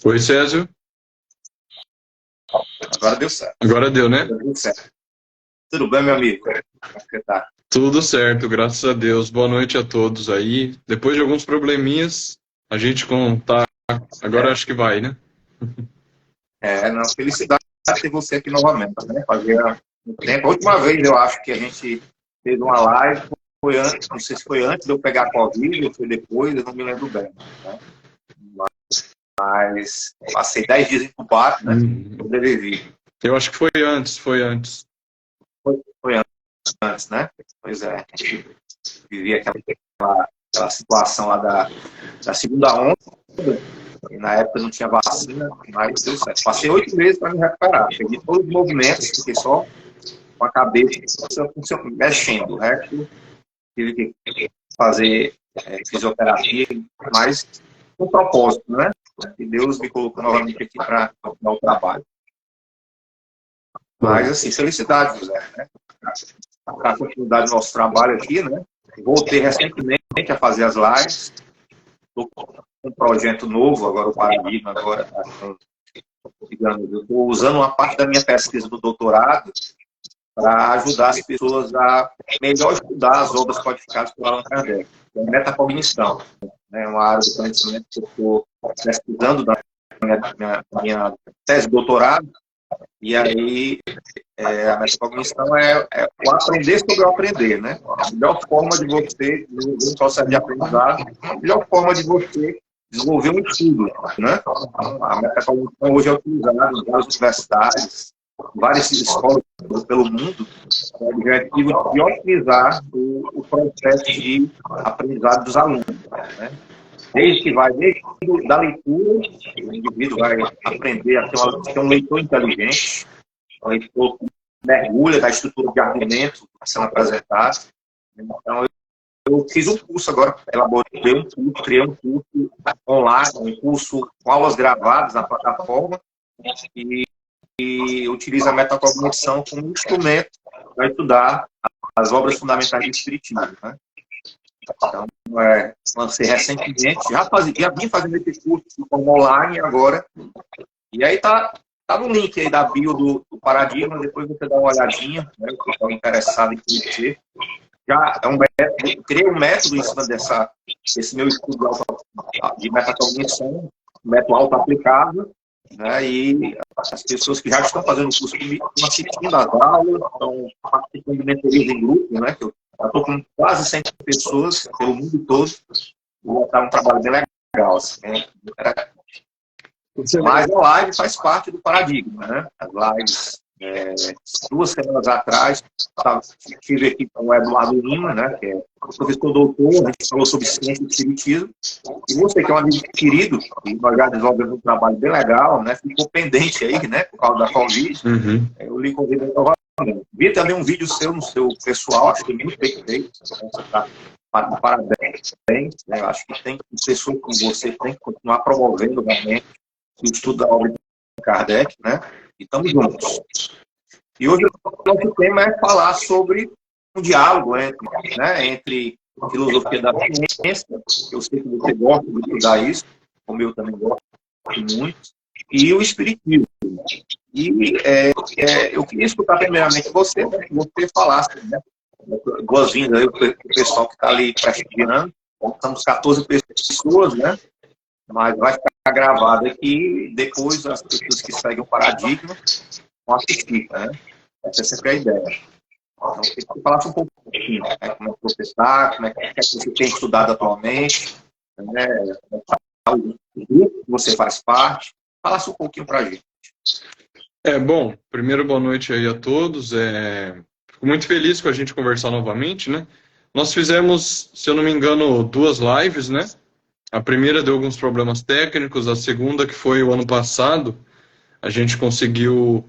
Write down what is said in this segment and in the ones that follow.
Oi, Césio. Agora deu certo. Agora deu, né? Agora deu certo. Tudo bem, meu amigo? Como é que você tá? Tudo certo, graças a Deus. Boa noite a todos aí. Depois de alguns probleminhas, a gente tá. Agora acho que vai, né? Não, felicidade ter você aqui novamente, né? Fazia um tempo. A última vez eu acho que a gente fez uma live, foi antes, não sei se foi antes de eu pegar a Covid ou foi depois, eu não me lembro bem, né? Mas passei 10 dias incubado, né? Sobrevivi. Eu acho que foi antes, foi antes. Foi antes, né? Pois é, a gente vivia aquela situação lá da segunda onda. E na época não tinha vacina, mas deu certo. Passei 8 meses para me recuperar. Perdi todos os movimentos, fiquei só com a cabeça mexendo. O resto, tive que fazer fisioterapia, mas com propósito, né? E Deus me colocou novamente aqui para continuar o trabalho. Mas, assim, felicidade, José, né? Para a continuidade do nosso trabalho aqui, né? Voltei recentemente a fazer as lives. Estou com um projeto novo, agora o Paradigma, agora está eu estou usando uma parte da minha pesquisa do doutorado para ajudar as pessoas a melhor estudar as obras codificadas por Allan Kardec. É a metacognição, né? Uma área do conhecimento que eu estou pesquisando da minha tese de doutorado, e aí a metacognição é o aprender sobre o aprender, né? A melhor forma de você, no processo de aprendizado, a melhor forma de você desenvolver um estudo, né? A metacognição hoje é utilizada em várias universidades, várias escolas pelo mundo, com o objetivo de otimizar o processo de aprendizado dos alunos, né? Desde da leitura, o indivíduo vai aprender a ser um leitor inteligente, um leitor que mergulha na estrutura de argumentos que são apresentados. Então, eu fiz um curso agora, elaborei um curso, criei um curso online, um curso com aulas gravadas na plataforma, e utiliza a metacognição como instrumento para estudar as obras fundamentais do Espiritismo, né? Então, lancei recentemente, já vim fazendo esse curso de forma online agora, e aí tá no link aí da bio do Paradigma, depois você dá uma olhadinha, né, se está interessado em conhecer. Já é um método, criei um método em cima desse meu estudo de metacognição, método auto-aplicável, né, e as pessoas que já estão fazendo o curso comigo estão assistindo às aulas, estão participando de mentorias em grupo, né, que eu estou com quase 100 pessoas pelo mundo todo, e está um trabalho bem legal, assim, né? Mas a live faz parte do paradigma, né? As lives, 2 semanas atrás, tive aqui com o Eduardo Lima, né, que é professor doutor, a gente falou sobre ciência do espiritismo, e você que é um amigo querido, e nós já desenvolvemos um trabalho bem legal, né, ficou pendente aí, né, por causa da Covid, eu lhe convido novamente. Vi também um vídeo seu no seu pessoal, acho que muito bem feito, você está parabéns, né, eu acho que tem pessoas como você tem que continuar promovendo realmente o estudo da obra de Kardec, né? E estamos juntos. E hoje o nosso tema é falar sobre um diálogo entre a filosofia da ciência, eu sei que você gosta de estudar isso, como eu também gosto muito, e o espiritismo. E eu queria escutar primeiramente você, né, que você falasse, né? Boas-vindas aí para o pessoal que está ali prestigiando. Estamos 14 pessoas, né? Mas vai ficar gravado aqui, depois as pessoas que seguem o paradigma vão assistir, né? Essa é sempre a ideia. Então, eu queria que você falasse um pouquinho, né? Como é que você está, como é que você tem estudado atualmente, né? O grupo que você faz parte. Falasse um pouquinho para a gente. Bom, primeiro boa noite aí a todos. Fico muito feliz com a gente conversar novamente, né? Nós fizemos, se eu não me engano, 2 lives, né? A primeira deu alguns problemas técnicos, a segunda, que foi o ano passado, a gente conseguiu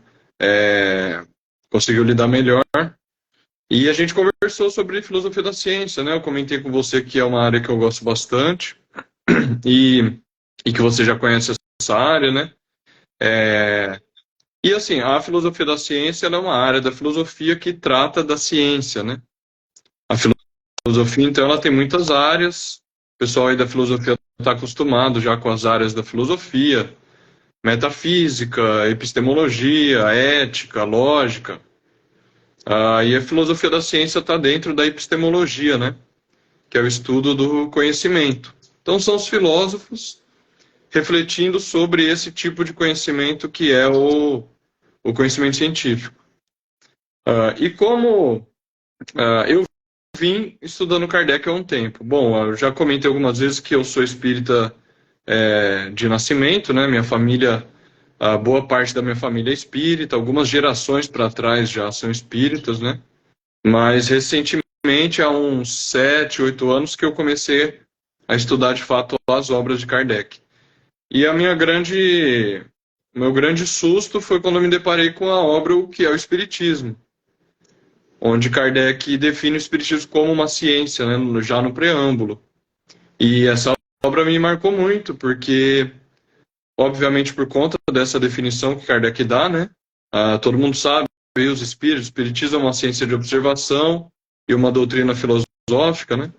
lidar melhor. E a gente conversou sobre filosofia da ciência, né? Eu comentei com você que é uma área que eu gosto bastante e que você já conhece essa área, né? E assim, a filosofia da ciência ela é uma área da filosofia que trata da ciência, né? A filosofia, então, ela tem muitas áreas. O pessoal aí da filosofia está acostumado já com as áreas da filosofia, metafísica, epistemologia, ética, lógica. E a filosofia da ciência está dentro da epistemologia, né? Que é o estudo do conhecimento. Então, são os filósofos refletindo sobre esse tipo de conhecimento que é o conhecimento científico. E como eu vim estudando Kardec há um tempo. Bom, eu já comentei algumas vezes que eu sou espírita de nascimento, né? Minha família, boa parte da minha família é espírita, algumas gerações para trás já são espíritas, né? Mas recentemente, há uns 7, 8 anos, que eu comecei a estudar de fato as obras de Kardec. E meu grande susto foi quando eu me deparei com a obra O que é o Espiritismo, onde Kardec define o Espiritismo como uma ciência, né, já no preâmbulo. E essa obra me marcou muito, porque, obviamente, por conta dessa definição que Kardec dá, né, todo mundo sabe, os espíritos, o Espiritismo é uma ciência de observação e uma doutrina filosófica, né?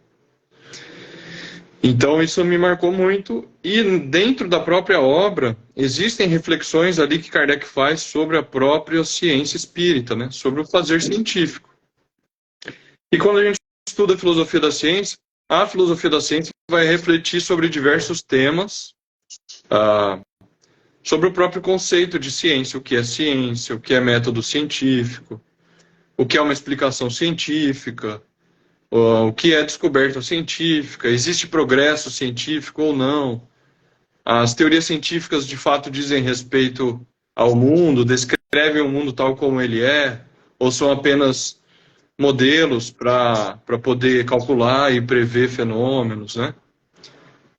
Então isso me marcou muito, e dentro da própria obra existem reflexões ali que Kardec faz sobre a própria ciência espírita, né? Sobre o fazer científico. E quando a gente estuda a filosofia da ciência vai refletir sobre diversos temas, sobre o próprio conceito de ciência, o que é método científico, o que é uma explicação científica, o que é descoberta científica, existe progresso científico ou não. As teorias científicas de fato dizem respeito ao mundo, descrevem o mundo tal como ele é, ou são apenas modelos para poder calcular e prever fenômenos, né?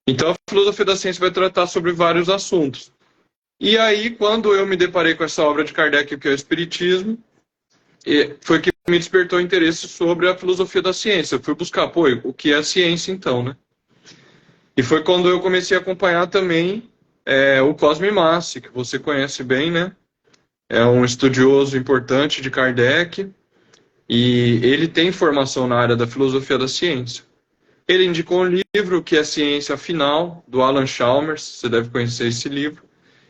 Então a filosofia da ciência vai tratar sobre vários assuntos. E aí, quando eu me deparei com essa obra de Kardec, que é o Espiritismo, foi que me despertou interesse sobre a filosofia da ciência. Eu fui buscar, o que é a ciência então, né? E foi quando eu comecei a acompanhar também o Cosme Massi, que você conhece bem, né? É um estudioso importante de Kardec, e ele tem formação na área da filosofia da ciência. Ele indicou um livro que é Ciência Final, do Alan Chalmers, você deve conhecer esse livro.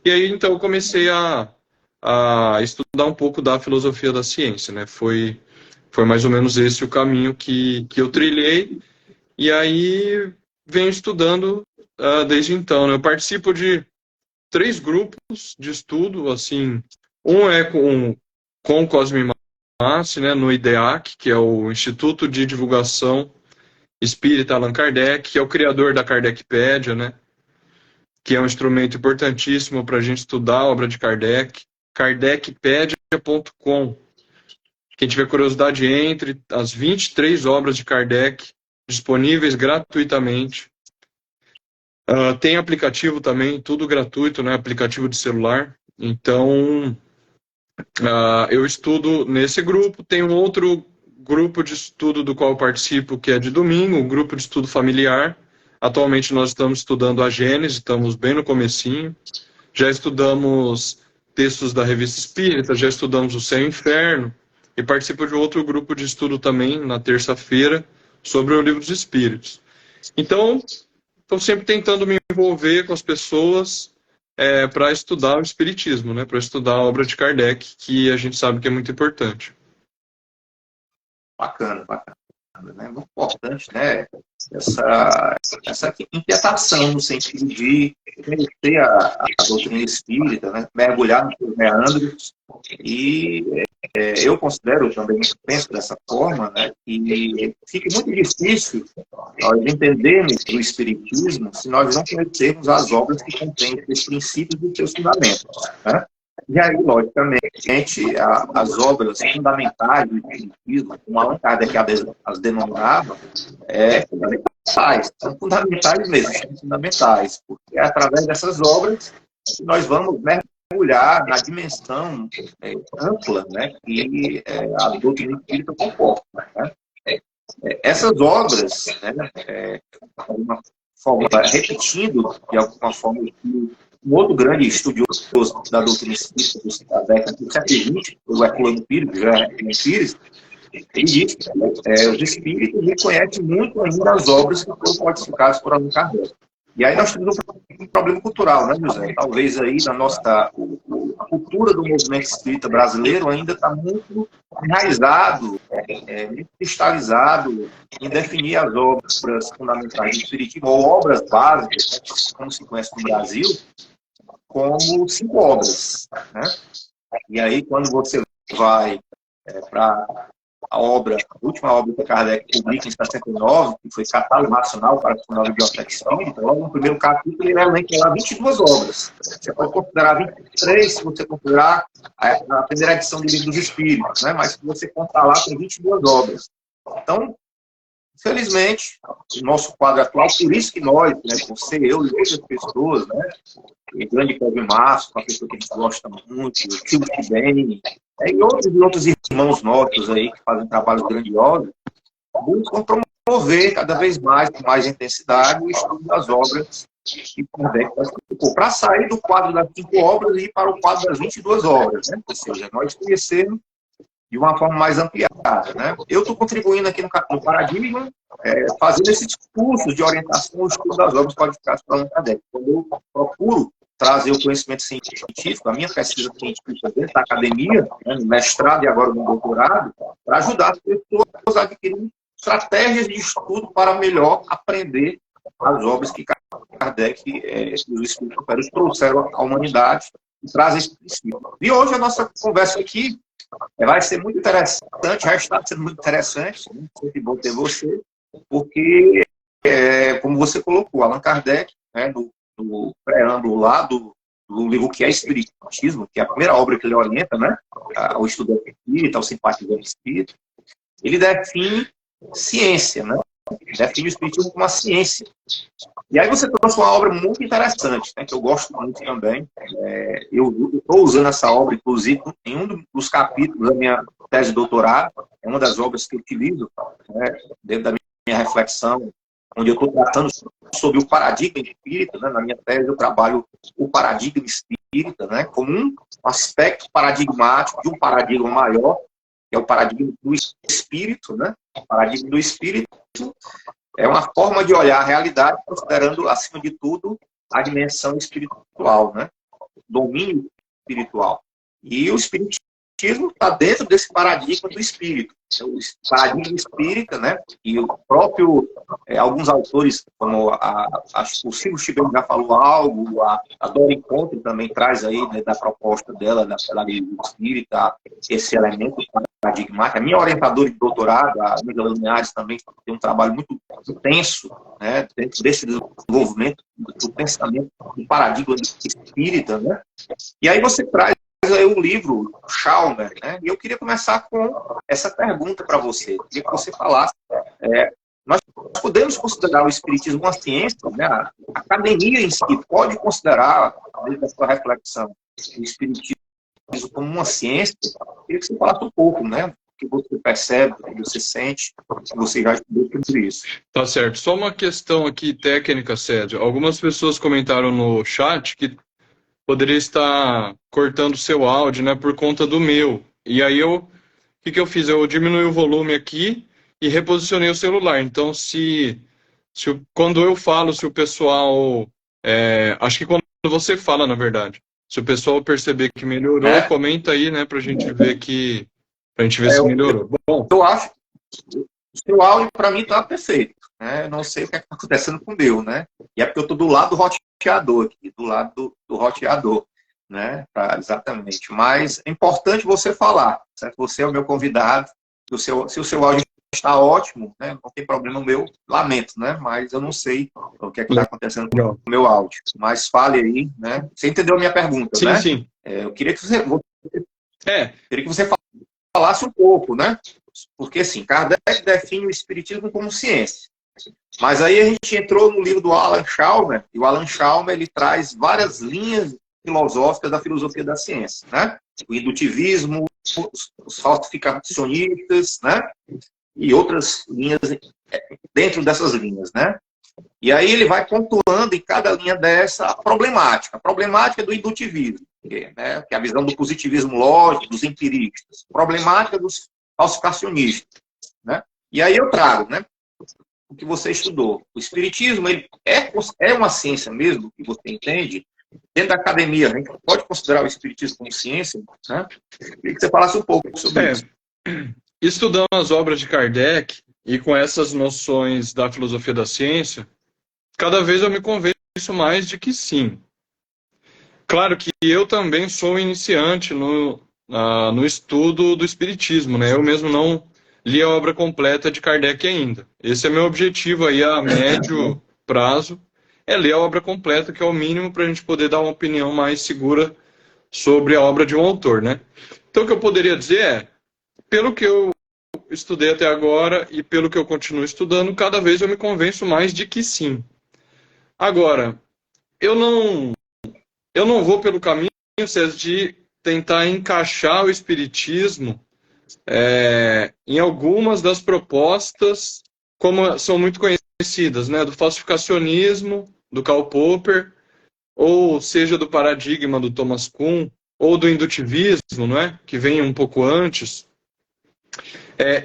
E aí, então, eu comecei a estudar um pouco da filosofia da ciência, né? Foi mais ou menos esse o caminho que eu trilhei, e aí venho estudando desde então, né? Eu participo de 3 grupos de estudo, assim, um é com o Cosme Massi, né, no IDEAC, que é o Instituto de Divulgação Espírita Allan Kardec, que é o criador da Kardecpédia, né? Que é um instrumento importantíssimo para a gente estudar a obra de Kardec, kardecpedia.com. Quem tiver curiosidade, entre as 23 obras de Kardec disponíveis gratuitamente. Tem aplicativo também, tudo gratuito, né? Aplicativo de celular. Então, eu estudo nesse grupo. Tem um outro grupo de estudo do qual eu participo, que é de domingo, um grupo de estudo familiar. Atualmente nós estamos estudando a Gênese, estamos bem no comecinho. Já estudamos textos da Revista Espírita, já estudamos o Céu e o Inferno, e participo de outro grupo de estudo também, na terça-feira, sobre o Livro dos Espíritos. Então, estou sempre tentando me envolver com as pessoas para estudar o Espiritismo, né? Para estudar a obra de Kardec, que a gente sabe que é muito importante. Bacana, bacana. Né? Muito importante, né? Essa inquietação no sentido de conhecer a doutrina espírita, né? Mergulhar nos meandros. E eu considero também, penso dessa forma, né? Que fica muito difícil nós entendermos o espiritismo se nós não conhecermos as obras que contêm esses princípios e seus fundamentos, né? E aí, logicamente, as obras fundamentais do Espiritismo, como Allan Kardec as denominava, são fundamentais mesmo, são fundamentais, porque é através dessas obras que nós vamos mergulhar na dimensão ampla, né, que a doutrina espírita comporta. Né? Essas obras, né, de uma forma, repetindo de alguma forma um outro grande estudioso da doutrina espírita da década do século XX, o Herculano Pires, ele diz que os espíritos reconhecem muito ainda as obras que foram modificadas por Allan Kardec. E aí nós temos problema cultural, né, José? Talvez aí na nossa a cultura do movimento espírita brasileiro ainda está muito enraizado, muito cristalizado em definir as obras fundamentais do espiritismo, ou obras básicas, né, como se conhece no Brasil, como 5 obras, né? E aí, quando você vai para a última obra que Kardec publica em 69, que foi Catálogo Racional para a Funcional Biblioteca Espírita, logo no primeiro capítulo ele elenca lá 22 obras. Você pode considerar 23 se você considerar a primeira edição do Livro dos Espíritos, né? Mas se você contar lá, tem 22 obras. Então, infelizmente, o nosso quadro atual, por isso que nós, né, você, eu e outras pessoas, né, o grande Kevin Márcio, uma pessoa que a gente gosta muito, o Silvio Tibeni, e outros irmãos nossos aí que fazem trabalhos grandiosos, buscam promover cada vez mais, com mais intensidade, o estudo das obras que Kardec classificou, para sair do quadro das 5 obras e ir para o quadro das 22 obras, né? Ou seja, nós conhecemos de uma forma mais ampliada, né? Eu estou contribuindo aqui no Paradigma, fazendo esses cursos de orientação ao estudo das obras qualificadas para Allan Kardec. Quando eu procuro trazer o conhecimento científico, a minha pesquisa científica dentro da academia, né, no mestrado e agora no doutorado, para ajudar as pessoas a adquirirem estratégias de estudo para melhor aprender as obras que Kardec e os espíritos trouxeram à humanidade e trazem esse princípio. E hoje a nossa conversa aqui vai ser muito interessante, já está sendo muito interessante, né? Sempre bom ter você, porque, como você colocou, Allan Kardec, né, no preâmbulo lá do livro que é Espiritismo, que é a primeira obra que ele orienta, né, ao estudante espírita, ao simpatizante espírita, ele define ciência, né? Define o Espiritismo como uma ciência. E aí você trouxe uma obra muito interessante, né, que eu gosto muito também. Eu estou usando essa obra, inclusive, em um dos capítulos da minha tese de doutorado, é uma das obras que eu utilizo, né, dentro da minha reflexão, onde eu estou tratando sobre o paradigma espírita, né? Na minha tese eu trabalho o paradigma espírita, né, como um aspecto paradigmático de um paradigma maior, que é o paradigma do espírito, né? O paradigma do espírito é uma forma de olhar a realidade, considerando, acima de tudo, a dimensão espiritual, né? O domínio espiritual. E o espiritismo está dentro desse paradigma do espírito. O paradigma espírita, né? E o próprio, alguns autores, como o Silvio Tibeni já falou algo, a Dora Encontro também traz aí, né, da proposta dela, da pedagogia espírita, esse elemento paradigmático. A minha orientadora de doutorado, a Ângela Linhares, também tem um trabalho muito intenso, né, dentro desse desenvolvimento do pensamento do paradigma espírita, né? E aí você traz aí o livro Chalmers, né? E eu queria começar com essa pergunta para você. Eu queria que você falasse. Nós podemos considerar o espiritismo uma ciência, né? A academia em si pode considerar, desde a sua reflexão, o espiritismo como uma ciência. Eu queria que você falasse um pouco, né? O que você percebe, o que você sente, que você já estudou sobre isso. Tá certo. Só uma questão aqui técnica, Cédio. Algumas pessoas comentaram no chat que poderia estar cortando seu áudio, né, por conta do meu. E aí o que eu fiz? Eu diminui o volume aqui e reposicionei o celular. Então, quando eu falo, se o pessoal... acho que quando você fala, na verdade. Se o pessoal perceber que melhorou, comenta aí, né, pra gente ver se melhorou. Bom, eu acho que o seu áudio, para mim, está perfeito. Né? Eu não sei o que está acontecendo com o meu, né? E é porque eu estou do lado do roteador aqui, do lado do roteador, né? Exatamente. Mas é importante você falar, certo? Você é o meu convidado. Se o seu áudio está ótimo, né? Não tem problema meu, lamento, né? Mas eu não sei o que está acontecendo com o meu áudio. Mas fale aí, né? Você entendeu a minha pergunta, sim, né? Sim. Eu queria que você falasse um pouco, né? Porque, assim, Kardec define o espiritismo como ciência. Mas aí a gente entrou no livro do Alan Chalmers, e o Alan Chalmers ele traz várias linhas filosóficas da filosofia da ciência, né? O indutivismo, os falsificacionistas, né? E outras linhas dentro dessas linhas, né? E aí ele vai pontuando em cada linha dessa a problemática do indutivismo, que é a visão do positivismo lógico, dos empiristas, problemática dos falsificacionistas, né? E aí eu trago, né? o que você estudou. O espiritismo ele é uma ciência mesmo, que você entende? Dentro da academia, a gente pode considerar o espiritismo como ciência, né? Queria que você falasse um pouco sobre isso. Estudando as obras de Kardec e com essas noções da filosofia da ciência, cada vez eu me convenço mais de que sim. Claro que eu também sou iniciante no estudo do espiritismo, né? Eu mesmo não li a obra completa de Kardec ainda. Esse é meu objetivo aí a médio prazo, é ler a obra completa, que é o mínimo para a gente poder dar uma opinião mais segura sobre a obra de um autor, né? Então o que eu poderia dizer é, pelo que eu estudei até agora e pelo que eu continuo estudando, cada vez eu me convenço mais de que sim. Agora, eu não vou pelo caminho, César, de tentar encaixar o espiritismo em algumas das propostas, como são muito conhecidas, né, do falsificacionismo, do Karl Popper, ou seja, do paradigma do Thomas Kuhn, ou do indutivismo, não é? Que vem um pouco antes.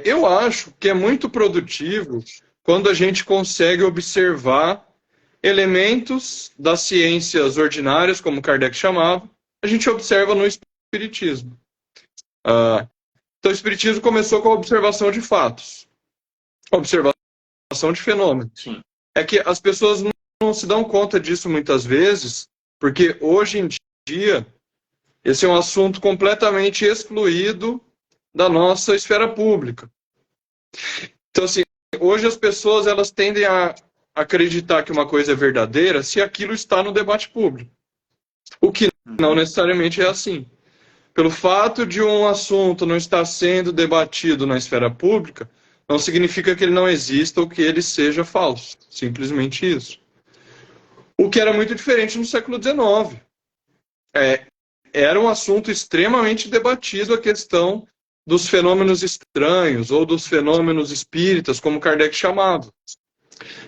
Eu acho que é muito produtivo quando a gente consegue observar elementos das ciências ordinárias, como Kardec chamava, a gente observa no espiritismo. Então, o espiritismo começou com a observação de fatos, observação de fenômenos. Sim. É que as pessoas não se dão conta disso muitas vezes, porque hoje em dia esse é um assunto completamente excluído da nossa esfera pública. Então, assim, hoje as pessoas elas tendem a acreditar que uma coisa é verdadeira se aquilo está no debate público. O que não necessariamente é assim. Pelo fato de um assunto não estar sendo debatido na esfera pública, não significa que ele não exista ou que ele seja falso. Simplesmente isso. O que era muito diferente no século XIX. Era um assunto extremamente debatido a questão dos fenômenos estranhos ou dos fenômenos espíritas, como Kardec chamava.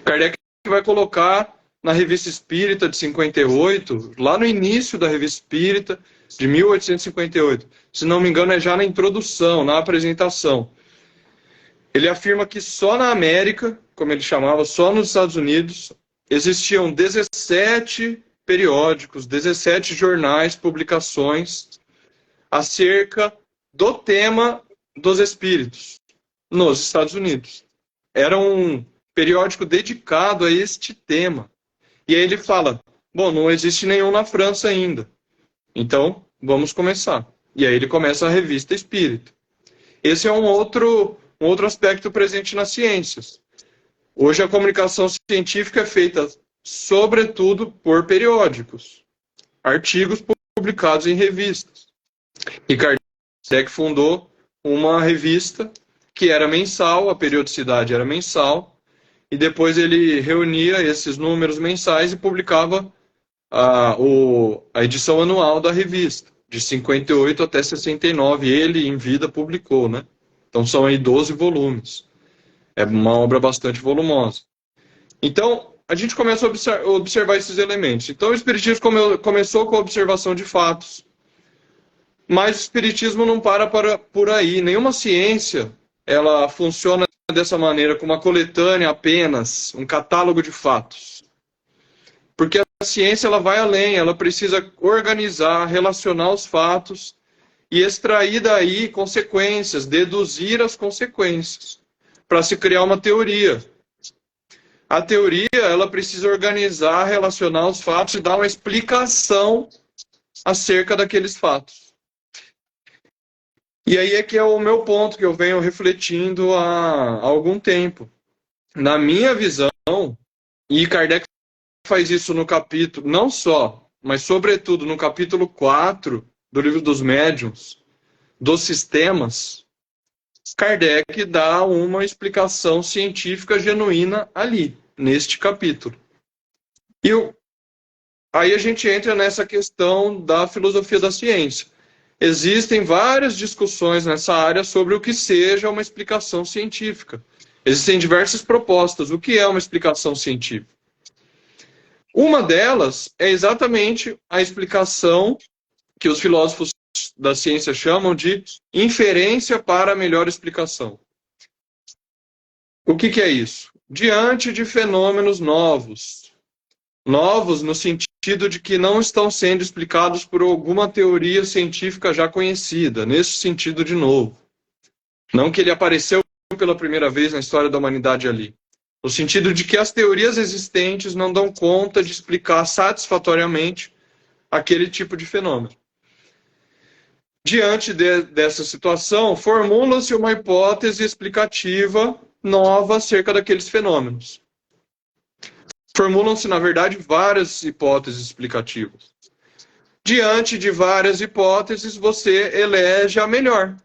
Kardec vai colocar na Revista Espírita de 58, lá no início da Revista Espírita, de 1858. Se não me engano, é já na introdução, na apresentação. Ele afirma que só na América, como ele chamava, só nos Estados Unidos, existiam 17 periódicos, 17 jornais, publicações acerca do tema dos espíritos nos Estados Unidos. Era um periódico dedicado a este tema. E aí ele fala, bom, não existe nenhum na França ainda. Então, vamos começar. E aí ele começa a Revista Espírita. Esse é um outro aspecto presente nas ciências. Hoje a comunicação científica é feita, sobretudo, por periódicos. Artigos publicados em revistas. E Kardec fundou uma revista que era mensal, a periodicidade era mensal, e depois ele reunia esses números mensais e publicava a edição anual da revista, de 58 até 69. Ele, em vida, publicou, né? Então são aí 12 volumes. É uma obra bastante volumosa. Então, a gente começa a observar esses elementos. Então, o Espiritismo começou com a observação de fatos. Mas o Espiritismo não para por aí. Nenhuma ciência ela funciona dessa maneira, com uma coletânea apenas, um catálogo de fatos. Porque a ciência ela vai além, ela precisa organizar, relacionar os fatos e extrair daí consequências, deduzir as consequências, para se criar uma teoria. A teoria ela precisa organizar, relacionar os fatos e dar uma explicação acerca daqueles fatos. E aí é que é o meu ponto que eu venho refletindo há algum tempo. Na minha visão, e Kardec faz isso no capítulo, não só, mas sobretudo no capítulo 4 do Livro dos Médiuns, dos sistemas, Kardec dá uma explicação científica genuína ali, neste capítulo. E aí a gente entra nessa questão da filosofia da ciência. Existem várias discussões nessa área sobre o que seja uma explicação científica. Existem diversas propostas. O que é uma explicação científica? Uma delas é exatamente a explicação que os filósofos da ciência chamam de inferência para a melhor explicação. O que é isso? diante de fenômenos novos. Novos no sentido de que não estão sendo explicados por alguma teoria científica já conhecida, nesse sentido de novo. Não que ele apareceu pela primeira vez na história da humanidade ali. No sentido de que as teorias existentes não dão conta de explicar satisfatoriamente aquele tipo de fenômeno. Diante dessa situação, formula-se uma hipótese explicativa nova acerca daqueles fenômenos. Formulam-se, na verdade, várias hipóteses explicativas. Diante de várias hipóteses, você elege a melhor,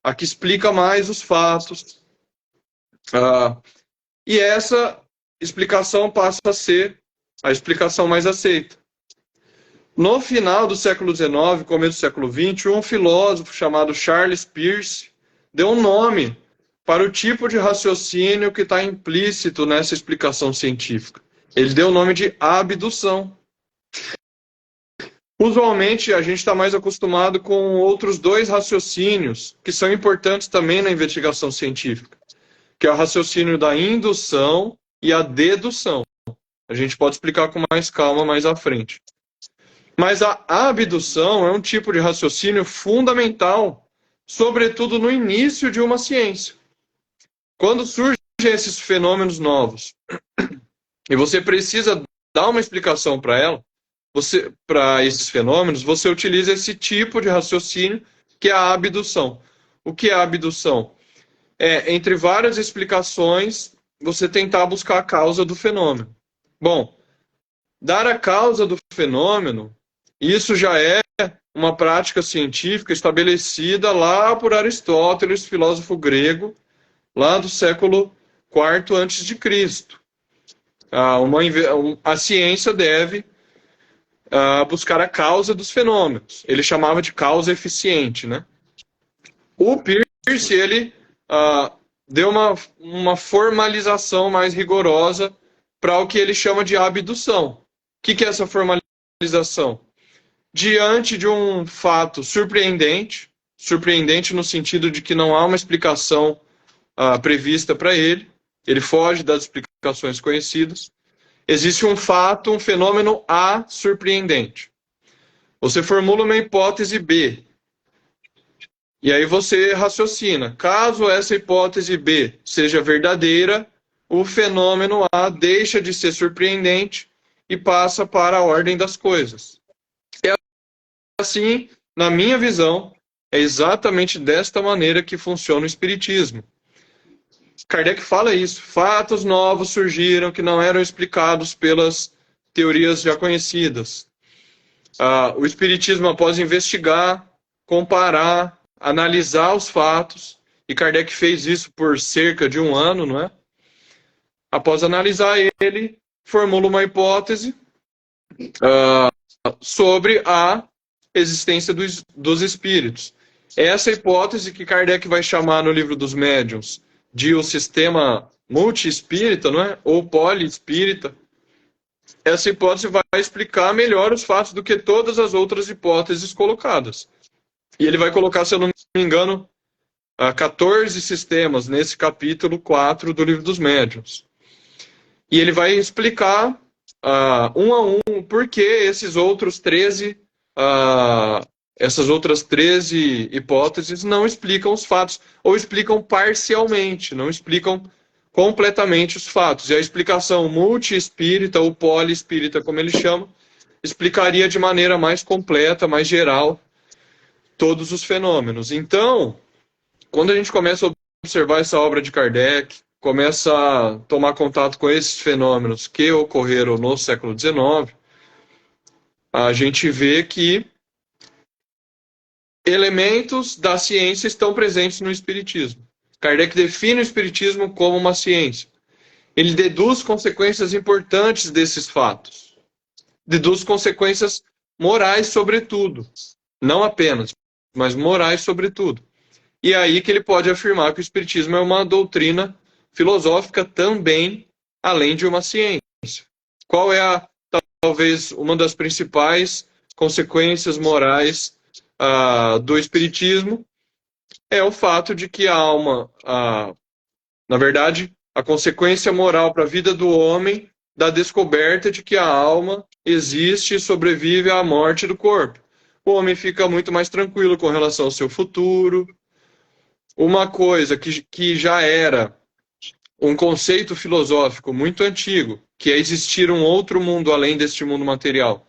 a que explica mais os fatos. E essa explicação passa a ser a explicação mais aceita. No final do século XIX, começo do século XX, um filósofo chamado Charles Peirce deu um nome para o tipo de raciocínio que está implícito nessa explicação científica. Ele deu o nome de abdução. Usualmente, a gente está mais acostumado com outros dois raciocínios que são importantes também na investigação científica, que é o raciocínio da indução e a dedução. A gente pode explicar com mais calma mais à frente. Mas a abdução é um tipo de raciocínio fundamental, sobretudo no início de uma ciência. Quando surgem esses fenômenos novos e você precisa dar uma explicação para esses fenômenos, você utiliza esse tipo de raciocínio que é a abdução. O que é a abdução? Entre várias explicações, você tentar buscar a causa do fenômeno. Bom, dar a causa do fenômeno, isso já é uma prática científica estabelecida lá por Aristóteles, filósofo grego, lá do século IV a.C. A ciência deve buscar a causa dos fenômenos. Ele chamava de causa eficiente, né? O Peirce, ele deu uma formalização mais rigorosa para o que ele chama de abdução. O que é essa formalização? Diante de um fato surpreendente no sentido de que não há uma explicação prevista para ele foge das explicações conhecidas, existe um fato, um fenômeno A surpreendente. Você formula uma hipótese B, e aí você raciocina. Caso essa hipótese B seja verdadeira, o fenômeno A deixa de ser surpreendente e passa para a ordem das coisas. É assim, na minha visão, é exatamente desta maneira que funciona o Espiritismo. Kardec fala isso. Fatos novos surgiram que não eram explicados pelas teorias já conhecidas. O Espiritismo, após investigar, comparar, analisar os fatos, e Kardec fez isso por cerca de 1 ano, não é? Após analisar, ele formula uma hipótese sobre a existência dos espíritos. Essa hipótese que Kardec vai chamar no Livro dos Médiuns de o sistema multi-espírita, não é? Ou poliespírita, essa hipótese vai explicar melhor os fatos do que todas as outras hipóteses colocadas. E ele vai colocar, se eu não me engano, 14 sistemas nesse capítulo 4 do Livro dos Médiuns. E ele vai explicar um a um por que essas outras 13 hipóteses não explicam os fatos, ou explicam parcialmente, não explicam completamente os fatos. E a explicação multi-espírita, ou poliespírita, como ele chama, explicaria de maneira mais completa, mais geral, todos os fenômenos. Então, quando a gente começa a observar essa obra de Kardec, começa a tomar contato com esses fenômenos que ocorreram no século XIX, a gente vê que elementos da ciência estão presentes no Espiritismo. Kardec define o Espiritismo como uma ciência. Ele deduz consequências importantes desses fatos. Deduz consequências morais, sobretudo. Não apenas, mas morais, sobretudo. E é aí que ele pode afirmar que o Espiritismo é uma doutrina filosófica também, além de uma ciência. Qual é talvez uma das principais consequências morais do Espiritismo? É o fato de que a alma, na verdade, a consequência moral para a vida do homem da descoberta de que a alma existe e sobrevive à morte do corpo. O homem fica muito mais tranquilo com relação ao seu futuro. Uma coisa que já era um conceito filosófico muito antigo, que é existir um outro mundo além deste mundo material,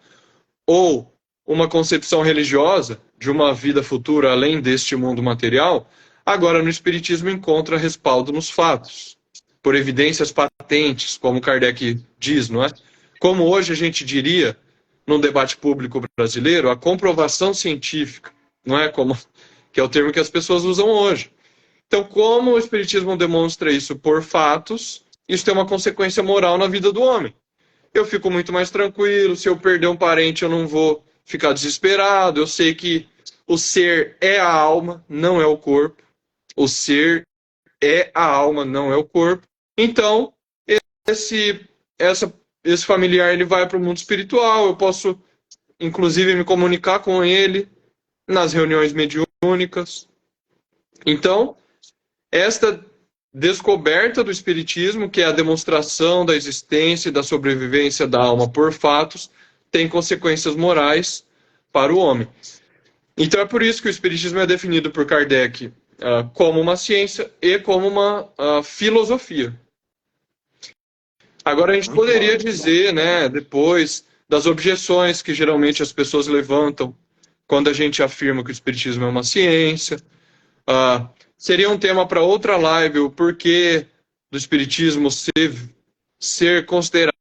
ou uma concepção religiosa de uma vida futura além deste mundo material, agora no Espiritismo encontra respaldo nos fatos, por evidências patentes, como Kardec diz, não é? Como hoje a gente diria, no debate público brasileiro, a comprovação científica, não é? Como, que é o termo que as pessoas usam hoje. Então, como o Espiritismo demonstra isso por fatos, isso tem uma consequência moral na vida do homem. Eu fico muito mais tranquilo, se eu perder um parente eu não vou ficar desesperado, eu sei que o ser é a alma, não é o corpo. O ser é a alma, não é o corpo. Então, esse familiar ele vai para o mundo espiritual, eu posso, inclusive, me comunicar com ele nas reuniões mediúnicas. Então, esta descoberta do Espiritismo, que é a demonstração da existência e da sobrevivência da alma por fatos, tem consequências morais para o homem. Então é por isso que o Espiritismo é definido por Kardec como uma ciência e como uma filosofia. Agora a gente poderia dizer, né, depois das objeções que geralmente as pessoas levantam quando a gente afirma que o Espiritismo é uma ciência. Seria um tema para outra live, o porquê do Espiritismo ser considerado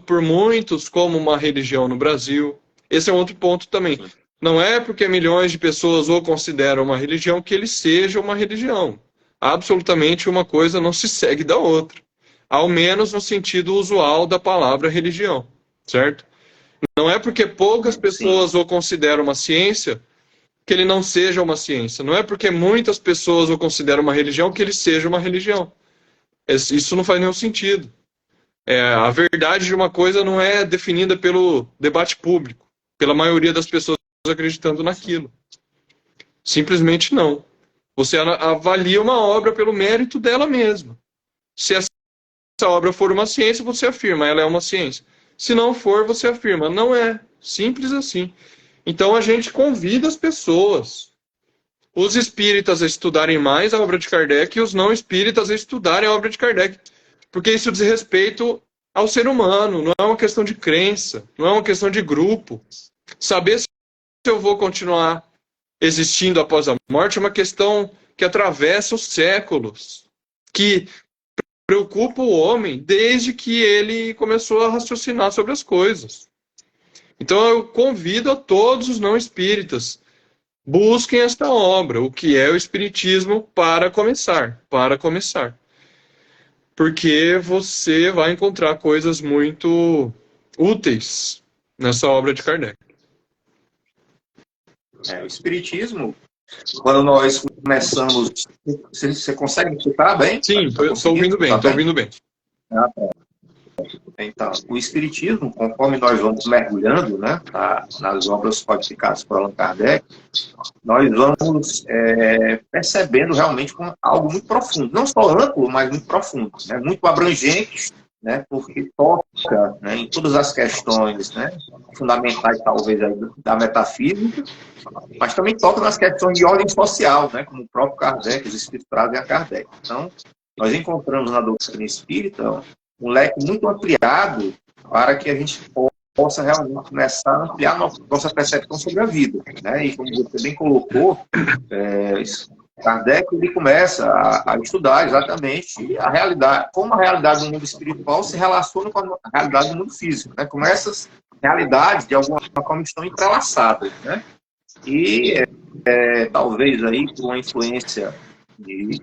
por muitos como uma religião no Brasil. Esse é um outro ponto também. Não é porque milhões de pessoas o consideram uma religião que ele seja uma religião. Absolutamente uma coisa não se segue da outra. Ao menos no sentido usual da palavra religião, certo? Não é porque poucas pessoas o consideram uma ciência que ele não seja uma ciência. Não é porque muitas pessoas o consideram uma religião que ele seja uma religião. Isso não faz nenhum sentido. A verdade de uma coisa não é definida pelo debate público, pela maioria das pessoas acreditando naquilo. Simplesmente não. Você avalia uma obra pelo mérito dela mesma. Se essa obra for uma ciência, você afirma, ela é uma ciência. Se não for, você afirma, não é. Simples assim. Então a gente convida as pessoas, os espíritas a estudarem mais a obra de Kardec e os não espíritas a estudarem a obra de Kardec. Porque isso diz respeito ao ser humano, não é uma questão de crença, não é uma questão de grupo. Saber se eu vou continuar existindo após a morte é uma questão que atravessa os séculos, que preocupa o homem desde que ele começou a raciocinar sobre as coisas. Então eu convido a todos os não espíritas, busquem esta obra, o que é o Espiritismo, para começar. Porque você vai encontrar coisas muito úteis nessa obra de Kardec. O Espiritismo, quando nós começamos... Você consegue me escutar bem? Sim, estou ouvindo bem, estou ouvindo bem. Então, o Espiritismo, conforme nós vamos mergulhando, né, nas obras codificadas por Allan Kardec, nós vamos percebendo realmente algo muito profundo. Não só amplo, mas muito profundo. Né, muito abrangente, né, porque toca, né, em todas as questões, né, fundamentais, talvez, aí, da metafísica, mas também toca nas questões de ordem social, né, como o próprio Kardec, os espíritos trazem a Kardec. Então, nós encontramos na doutrina espírita um leque muito ampliado para que a gente possa realmente começar a ampliar nossa percepção sobre a vida. Né? E como você bem colocou, Kardec ele começa a estudar exatamente a realidade, como a realidade do mundo espiritual se relaciona com a realidade do mundo físico. Né? Como essas realidades, de alguma forma, estão entrelaçadas. Né? E talvez aí por uma influência de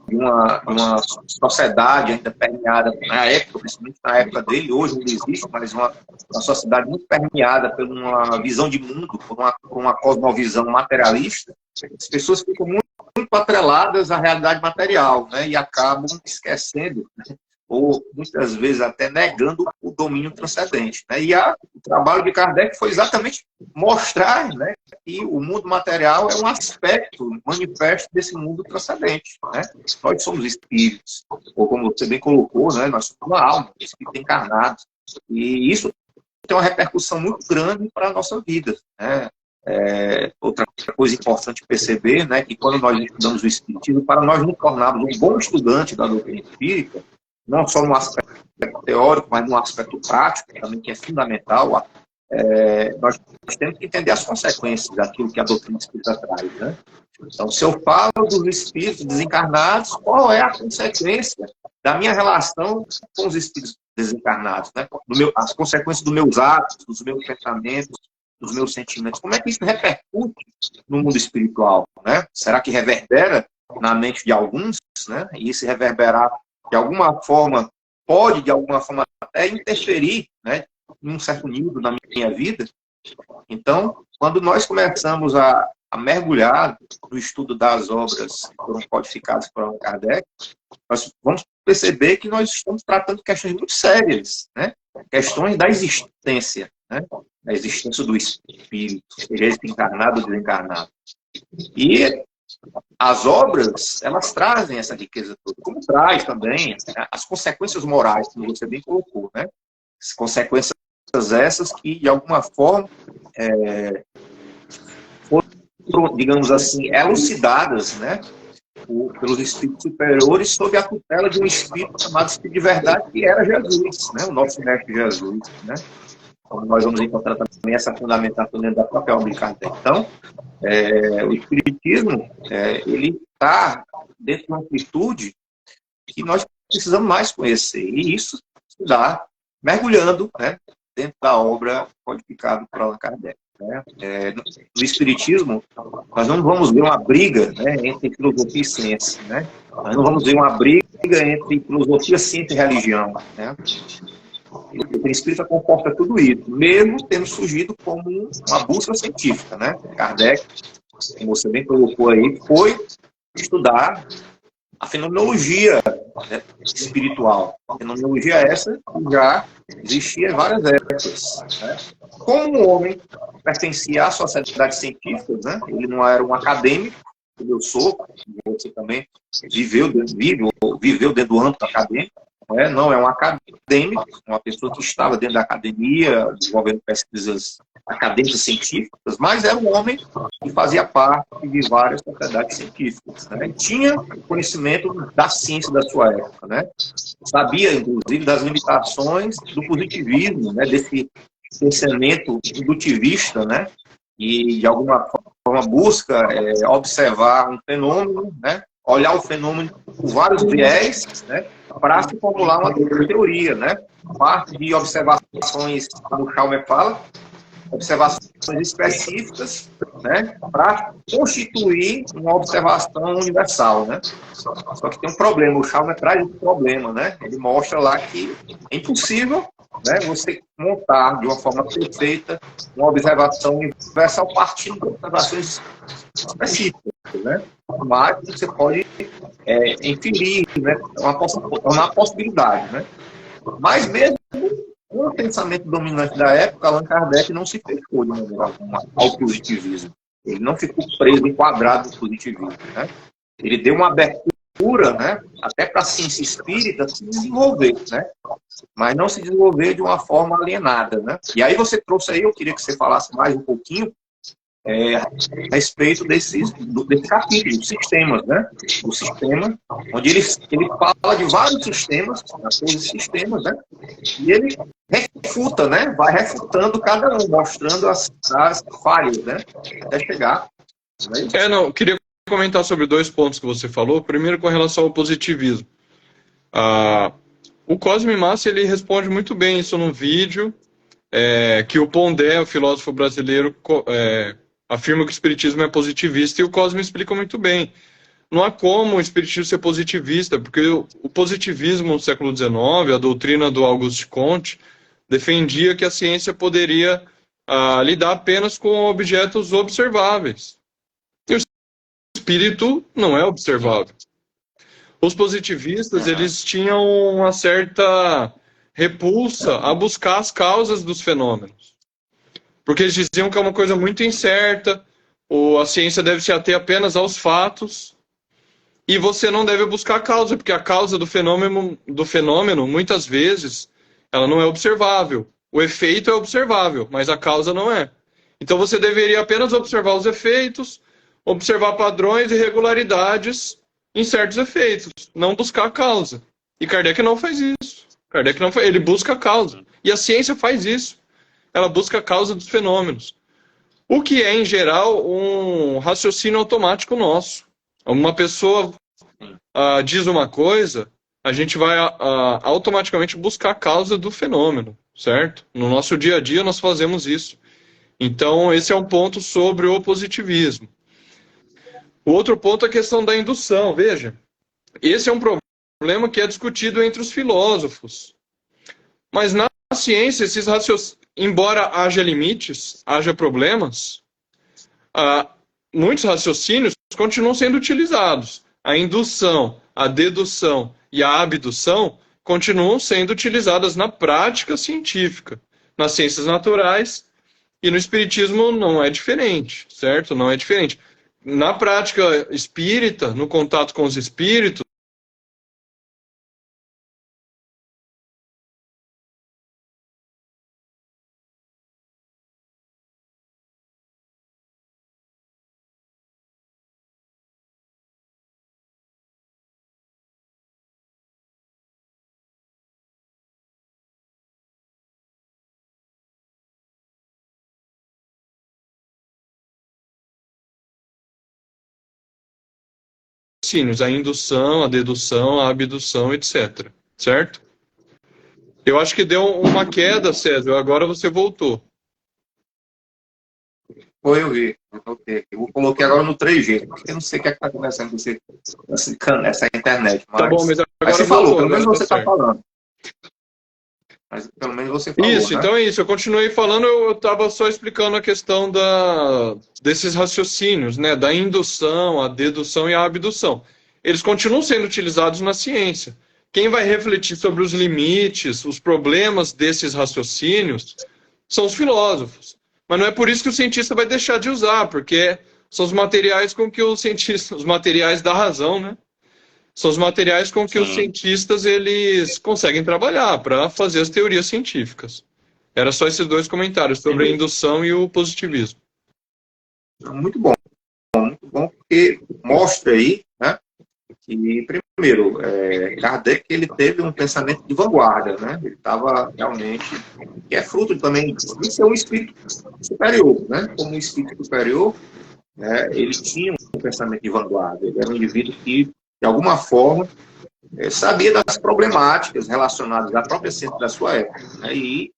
uma sociedade ainda permeada, na época, principalmente na época dele, hoje não existe, mas uma sociedade muito permeada por uma visão de mundo, por uma cosmovisão materialista, as pessoas ficam muito atreladas à realidade material, né, e acabam esquecendo, né, ou muitas vezes até negando o domínio transcendente. Né? E o trabalho de Kardec foi exatamente mostrar, né, que o mundo material é um aspecto manifesto desse mundo transcendente. Né? Nós somos espíritos, ou como você bem colocou, né, nós somos uma alma, espírito encarnado. E isso tem uma repercussão muito grande para a nossa vida. Né? Outra coisa importante perceber, né, que quando nós estudamos o Espiritismo, para nós nos tornarmos um bom estudante da doutrina espírita, não só no aspecto teórico, mas no aspecto prático, também, que é fundamental, nós temos que entender as consequências daquilo que a doutrina espírita traz. Né? Então, se eu falo dos espíritos desencarnados, qual é a consequência da minha relação com os espíritos desencarnados? Né? As consequências dos meus atos, dos meus pensamentos, dos meus sentimentos. Como é que isso repercute no mundo espiritual? Né? Será que reverbera na mente de alguns? Né? E se reverberar de alguma forma, pode de alguma forma até interferir, né, em um certo nível na minha vida? Então, quando nós começamos a mergulhar no estudo das obras que foram codificadas por Allan Kardec, nós vamos perceber que nós estamos tratando questões muito sérias, né? Questões da existência, né? Da existência do espírito, seja ele encarnado ou desencarnado. E as obras, elas trazem essa riqueza toda, como traz também, né, as consequências morais, como você bem colocou, né? As consequências essas que, de alguma forma, foram, digamos assim, elucidadas, né, pelos espíritos superiores sob a tutela de um espírito chamado Espírito de Verdade, que era Jesus, né, o nosso mestre Jesus. Né? Então, nós vamos encontrar também essa fundamentação dentro da própria obra de Kardec. Então, o Espiritismo, ele está dentro de uma amplitude que nós precisamos mais conhecer. E isso se dá mergulhando, né, dentro da obra codificada por Allan Kardec. Né? No Espiritismo, nós não vamos ver uma briga, né, entre filosofia e ciência. Né? Nós não vamos ver uma briga entre filosofia, ciência e religião. Né? O espírita comporta tudo isso, mesmo tendo surgido como uma busca científica. Né? Kardec, como você bem colocou aí, foi estudar a fenomenologia, né, espiritual. A fenomenologia essa já existia em várias épocas. Né? Como o homem pertencia à sociedade científica, né? Ele não era um acadêmico, como eu sou, você também viveu dentro do âmbito acadêmico, não é um acadêmico, uma pessoa que estava dentro da academia, desenvolvendo pesquisas acadêmicas científicas, mas era um homem que fazia parte de várias sociedades científicas. Né? Tinha conhecimento da ciência da sua época, né? Sabia, inclusive, das limitações do positivismo, né? Desse pensamento indutivista, né? E, de alguma forma, busca observar um fenômeno, né? Olhar o fenômeno por vários viés, né, para se formular uma teoria, né? Parte de observações, como o Chalmers fala, observações específicas, né, para constituir uma observação universal, né? Só que tem um problema, o Chalmers traz um problema, né? Ele mostra lá que é impossível, né, você montar de uma forma perfeita uma observação universal partindo de observações específicas, né? Mas você pode inferir, né? Uma possibilidade, né? Mas mesmo com o pensamento dominante da época, Allan Kardec não se fechou de maneira alguma ao positivismo. Ele não ficou preso, enquadrado no positivismo, né? Ele deu uma abertura, né, até para a ciência espírita se desenvolver, né? Mas não se desenvolver de uma forma alienada, né? E aí você trouxe aí, eu queria que você falasse mais um pouquinho a respeito desse capítulo, dos sistemas, né? O sistema, onde ele fala de vários sistemas, 14 sistemas, né? E ele refuta, né? Vai refutando cada um, mostrando as falhas, né? Até chegar. Não, queria comentar sobre dois pontos que você falou. Primeiro, com relação ao positivismo. O Cosme Massa, ele responde muito bem isso num vídeo, que o Pondé, o filósofo brasileiro, afirma que o espiritismo é positivista, e o Cosme explica muito bem. Não há como o espiritismo ser positivista, porque o positivismo no século XIX, a doutrina do Auguste Comte, defendia que a ciência poderia lidar apenas com objetos observáveis. E o espírito não é observável. Os positivistas, eles tinham uma certa repulsa a buscar as causas dos fenômenos. Porque eles diziam que é uma coisa muito incerta, ou a ciência deve se ater apenas aos fatos, e você não deve buscar a causa, porque a causa do fenômeno, muitas vezes, ela não é observável. O efeito é observável, mas a causa não é. Então você deveria apenas observar os efeitos, observar padrões e regularidades em certos efeitos, não buscar a causa. E Kardec não faz isso. Kardec não faz, ele busca a causa. E a ciência faz isso. Ela busca a causa dos fenômenos. O que é, em geral, um raciocínio automático nosso. Uma pessoa diz uma coisa, a gente vai automaticamente buscar a causa do fenômeno, certo? No nosso dia a dia nós fazemos isso. Então, esse é um ponto sobre o positivismo. O outro ponto é a questão da indução. Veja, esse é um problema que é discutido entre os filósofos. Mas na ciência, esses raciocínios, embora haja limites, haja problemas, muitos raciocínios continuam sendo utilizados. A indução, a dedução e a abdução continuam sendo utilizadas na prática científica, nas ciências naturais, e no espiritismo não é diferente, certo? Não é diferente. Na prática espírita, no contato com os espíritos, a indução, a dedução, a abdução, etc. Certo? Eu acho que deu uma queda, César. Agora você voltou. Foi, eu vi. Eu coloquei agora no 3G, porque eu não sei o que está acontecendo com essa internet. Mas, tá bom, mas agora você falou, voltou, pelo menos agora você tá está falando. Mas pelo menos você falou, isso, né? então é isso. Eu continuei falando, eu estava só explicando a questão desses raciocínios, né? Da indução, a dedução e a abdução. Eles continuam sendo utilizados na ciência. Quem vai refletir sobre os limites, os problemas desses raciocínios, são os filósofos. Mas não é por isso que o cientista vai deixar de usar, porque são os materiais com que os cientistas, os materiais da razão, né? São os materiais com que os cientistas eles conseguem trabalhar para fazer as teorias científicas. Era só esses dois comentários sobre a indução e o positivismo. Muito bom, porque mostra aí, né, que, primeiro, Kardec ele teve um pensamento de vanguarda, né? Ele estava realmente, que é fruto também de ser um espírito superior, né? Como um espírito superior, ele tinha um pensamento de vanguarda, ele era um indivíduo que, de alguma forma, sabia das problemáticas relacionadas à própria ciência da sua época, né? E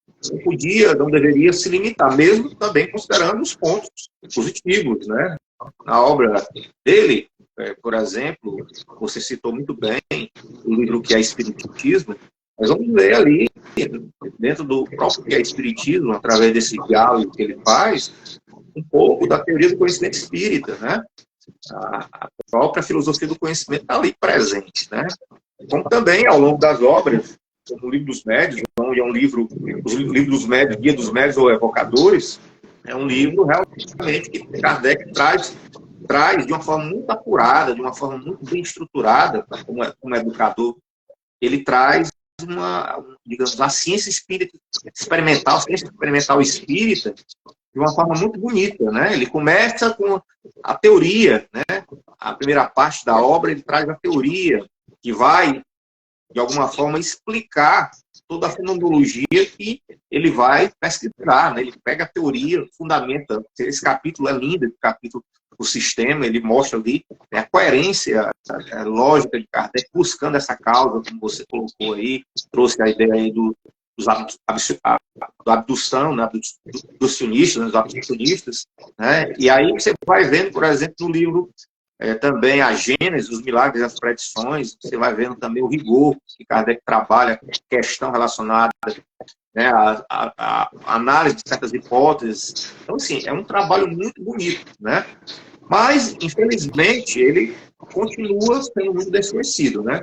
não deveria se limitar, mesmo também considerando os pontos positivos, né? Na obra dele, por exemplo, você citou muito bem o livro que é Espiritismo, nós vamos ler ali, dentro do próprio que é Espiritismo, através desse diálogo que ele faz, um pouco da teoria do conhecimento espírita, né? A própria filosofia do conhecimento está ali presente, né? Como também, ao longo das obras, como o Livro dos Médiuns, é um livro, os livros dos médiuns, Guia dos Médiuns ou Evocadores, é um livro realmente que Kardec traz de uma forma muito apurada, de uma forma muito bem estruturada, como educador. Ele traz digamos, a ciência espírita experimental, a ciência experimental espírita, de uma forma muito bonita, né? Ele começa com a teoria, né? A primeira parte da obra, ele traz a teoria, que vai, de alguma forma, explicar toda a fenomenologia que ele vai pesquisar, né? Ele pega a teoria, fundamenta. Esse capítulo é lindo, esse capítulo do sistema, ele mostra ali a coerência a lógica de Kardec, buscando essa causa, como você colocou aí, trouxe a ideia aí da abdução, né? Dos sionistas, dos abducionistas, né? E aí você vai vendo, por exemplo, no livro também a Gênese, os milagres e as predições, você vai vendo também o rigor que Kardec trabalha, questão relacionada, né, a análise de certas hipóteses. Então, assim, é um trabalho muito bonito, né? Mas, infelizmente, ele continua sendo muito desconhecido, né?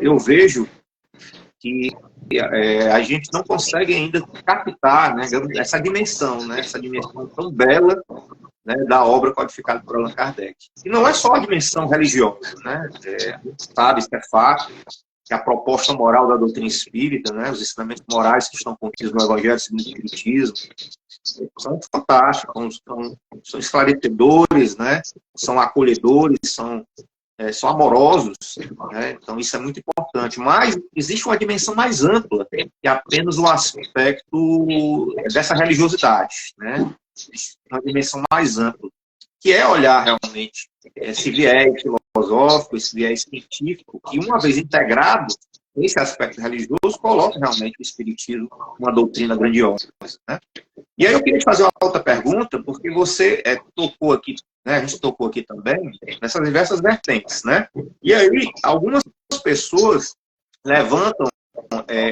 Eu vejo que a gente não consegue ainda captar, né, essa dimensão, né, essa dimensão tão bela, né, da obra codificada por Allan Kardec. E não é só a dimensão religiosa, né? A gente sabe, isso é fato, que a proposta moral da doutrina espírita, né, os ensinamentos morais que estão contidos no Evangelho segundo o Espiritismo, são fantásticos, são esclarecedores, né, são acolhedores, são amorosos, né? Então isso é muito importante. Mas existe uma dimensão mais ampla, que é apenas o aspecto dessa religiosidade, né? Existe uma dimensão mais ampla, que é olhar realmente esse viés filosófico, esse viés científico, que uma vez integrado esse aspecto religioso, coloca realmente o Espiritismo uma doutrina grandiosa, né? E aí eu queria te fazer uma outra pergunta, porque você tocou aqui, né, a gente tocou aqui também, nessas diversas vertentes, né? E aí, algumas pessoas levantam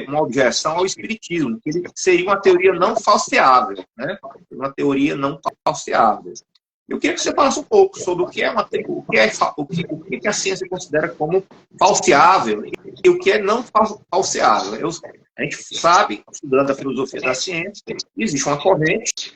uma objeção ao Espiritismo, que ele seria uma teoria não falseável, né? Uma teoria não falseável. Eu queria que você falasse um pouco sobre o que a ciência considera como falseável e o que é não falseável. A gente sabe, estudando a filosofia da ciência, existe uma corrente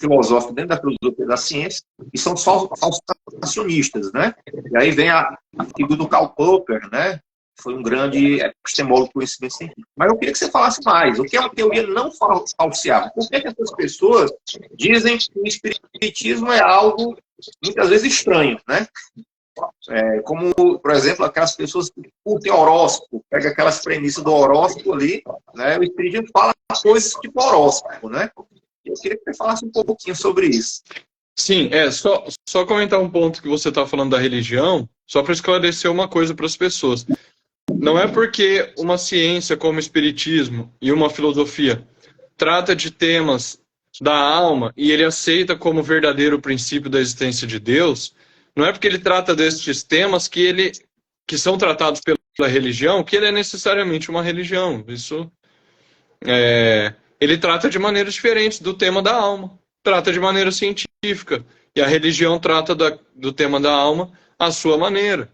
filosófica dentro da filosofia da ciência que são os falsacionistas, né? E aí vem a figura do Karl Popper, né? Foi um grande epistemólogo do conhecimento científico. Mas eu queria que você falasse mais. O que é uma teoria não falseável? Por que essas pessoas dizem que o espiritismo é algo, muitas vezes, estranho, né? Como, por exemplo, aquelas pessoas que curtem horóscopo, pega aquelas premissas do horóscopo ali, né? O espiritismo fala coisas tipo horóscopo, né? Eu queria que você falasse um pouquinho sobre isso. Sim, só comentar um ponto que você está falando da religião, só para esclarecer uma coisa para as pessoas. Não é porque uma ciência como o espiritismo e uma filosofia trata de temas da alma e ele aceita como verdadeiro princípio da existência de Deus, não é porque ele trata destes temas que são tratados pela religião, que ele é necessariamente uma religião. Isso ele trata de maneiras diferentes do tema da alma, trata de maneira científica, e a religião trata do tema da alma à sua maneira.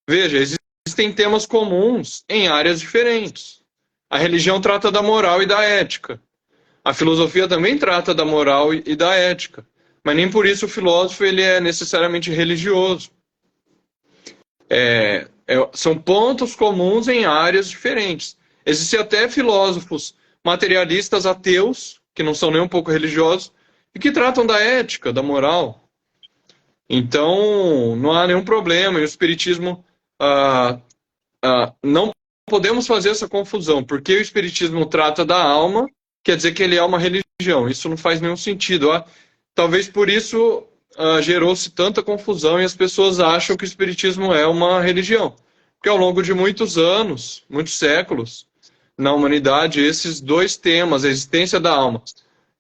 Veja, existem temas comuns em áreas diferentes. A religião trata da moral e da ética. A filosofia também trata da moral e da ética. Mas nem por isso o filósofo ele é necessariamente religioso. São pontos comuns em áreas diferentes. Existem até filósofos materialistas ateus, que não são nem um pouco religiosos, e que tratam da ética, da moral. Então, não há nenhum problema. E o espiritismo... não podemos fazer essa confusão, porque o espiritismo trata da alma, quer dizer que ele é uma religião. Isso não faz nenhum sentido. Talvez por isso gerou-se tanta confusão e as pessoas acham que o espiritismo é uma religião. Porque ao longo de muitos anos, muitos séculos, na humanidade, esses dois temas, a existência da alma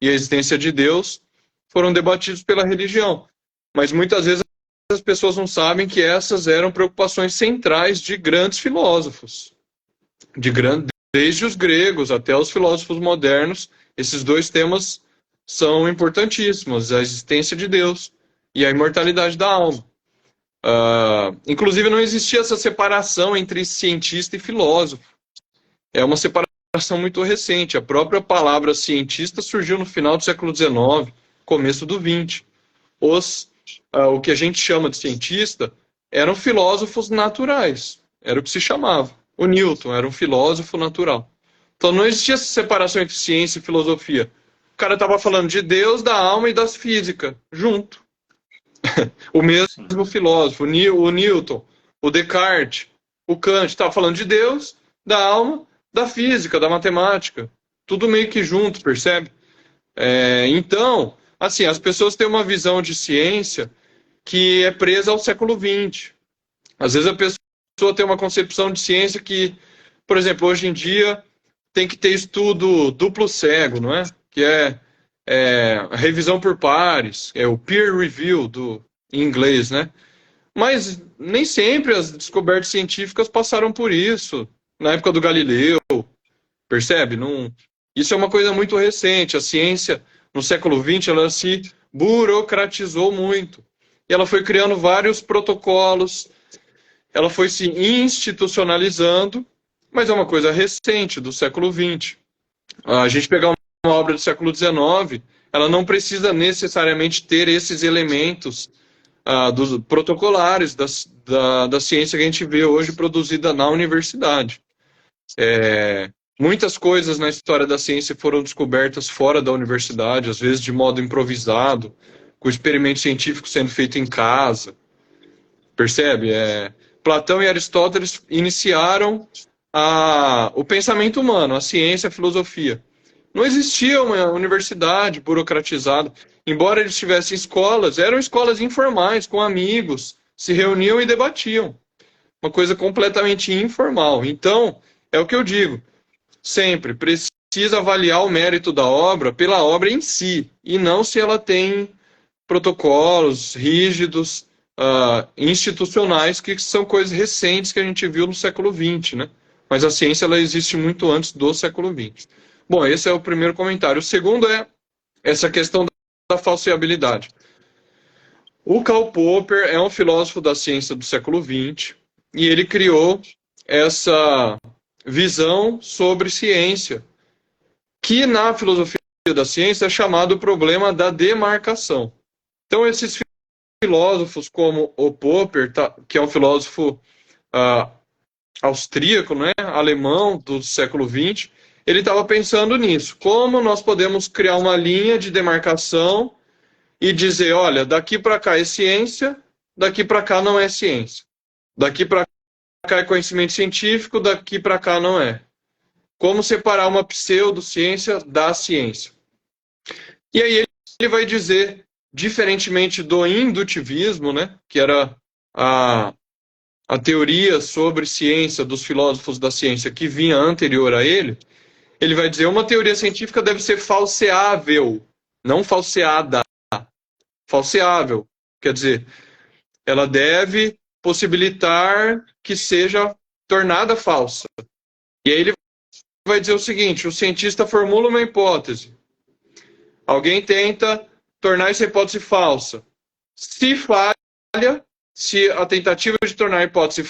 e a existência de Deus, foram debatidos pela religião. Mas muitas vezes as pessoas não sabem que essas eram preocupações centrais de grandes filósofos. Desde os gregos até os filósofos modernos, esses dois temas são importantíssimos, a existência de Deus e a imortalidade da alma. Inclusive não existia essa separação entre cientista e filósofo. É uma separação muito recente. A própria palavra cientista surgiu no final do século XIX, começo do XX. O que a gente chama de cientista eram filósofos naturais, era o que se chamava. O Newton era um filósofo natural. Então não existia essa separação entre ciência e filosofia. O cara estava falando de Deus, da alma e da física, junto. O mesmo filósofo, o Newton, o Descartes, o Kant, estava falando de Deus, da alma, da física, da matemática. Tudo meio que junto, percebe? Então, assim, as pessoas têm uma visão de ciência que é presa ao século XX. Às vezes a pessoa tem uma concepção de ciência que, por exemplo, hoje em dia tem que ter estudo duplo cego, não é? Que é revisão por pares, é o peer review em inglês, né? Mas nem sempre as descobertas científicas passaram por isso. Na época do Galileu, percebe? Isso é uma coisa muito recente. A ciência, no século XX, ela se burocratizou muito. e ela foi criando vários protocolos, ela foi se institucionalizando, mas é uma coisa recente, do século XX. A gente pegar uma obra do século XIX, ela não precisa necessariamente ter esses elementos dos protocolares da ciência que a gente vê hoje produzida na universidade. Muitas coisas na história da ciência foram descobertas fora da universidade, às vezes de modo improvisado, com experimento científico sendo feito em casa. Percebe? Platão e Aristóteles iniciaram o pensamento humano, a ciência, a filosofia. Não existia uma universidade burocratizada. Embora eles tivessem escolas, eram escolas informais, com amigos, se reuniam e debatiam. Uma coisa completamente informal. Então, é o que eu digo, sempre precisa avaliar o mérito da obra pela obra em si, e não se ela tem protocolos rígidos, institucionais, que são coisas recentes que a gente viu no século XX, né? Mas a ciência ela existe muito antes do século XX. Bom, esse é o primeiro comentário. O segundo é essa questão da falseabilidade. O Karl Popper é um filósofo da ciência do século XX e ele criou essa visão sobre ciência, que na filosofia da ciência é chamado o problema da demarcação. Então, esses filósofos como o Popper, que é um filósofo austríaco, né, alemão do século XX, ele estava pensando nisso. Como nós podemos criar uma linha de demarcação e dizer, olha, daqui para cá é ciência, daqui para cá não é ciência. Daqui para cá é conhecimento científico, daqui para cá não é. Como separar uma pseudociência da ciência? E aí ele vai dizer, diferentemente do indutivismo, né, que era a teoria sobre ciência dos filósofos da ciência que vinha anterior a ele vai dizer uma teoria científica deve ser falseável, não falseada. Falseável, quer dizer, ela deve possibilitar que seja tornada falsa. E aí ele vai dizer o seguinte, o cientista formula uma hipótese, alguém tenta tornar essa hipótese falsa. Se falha, se a tentativa de tornar a hipótese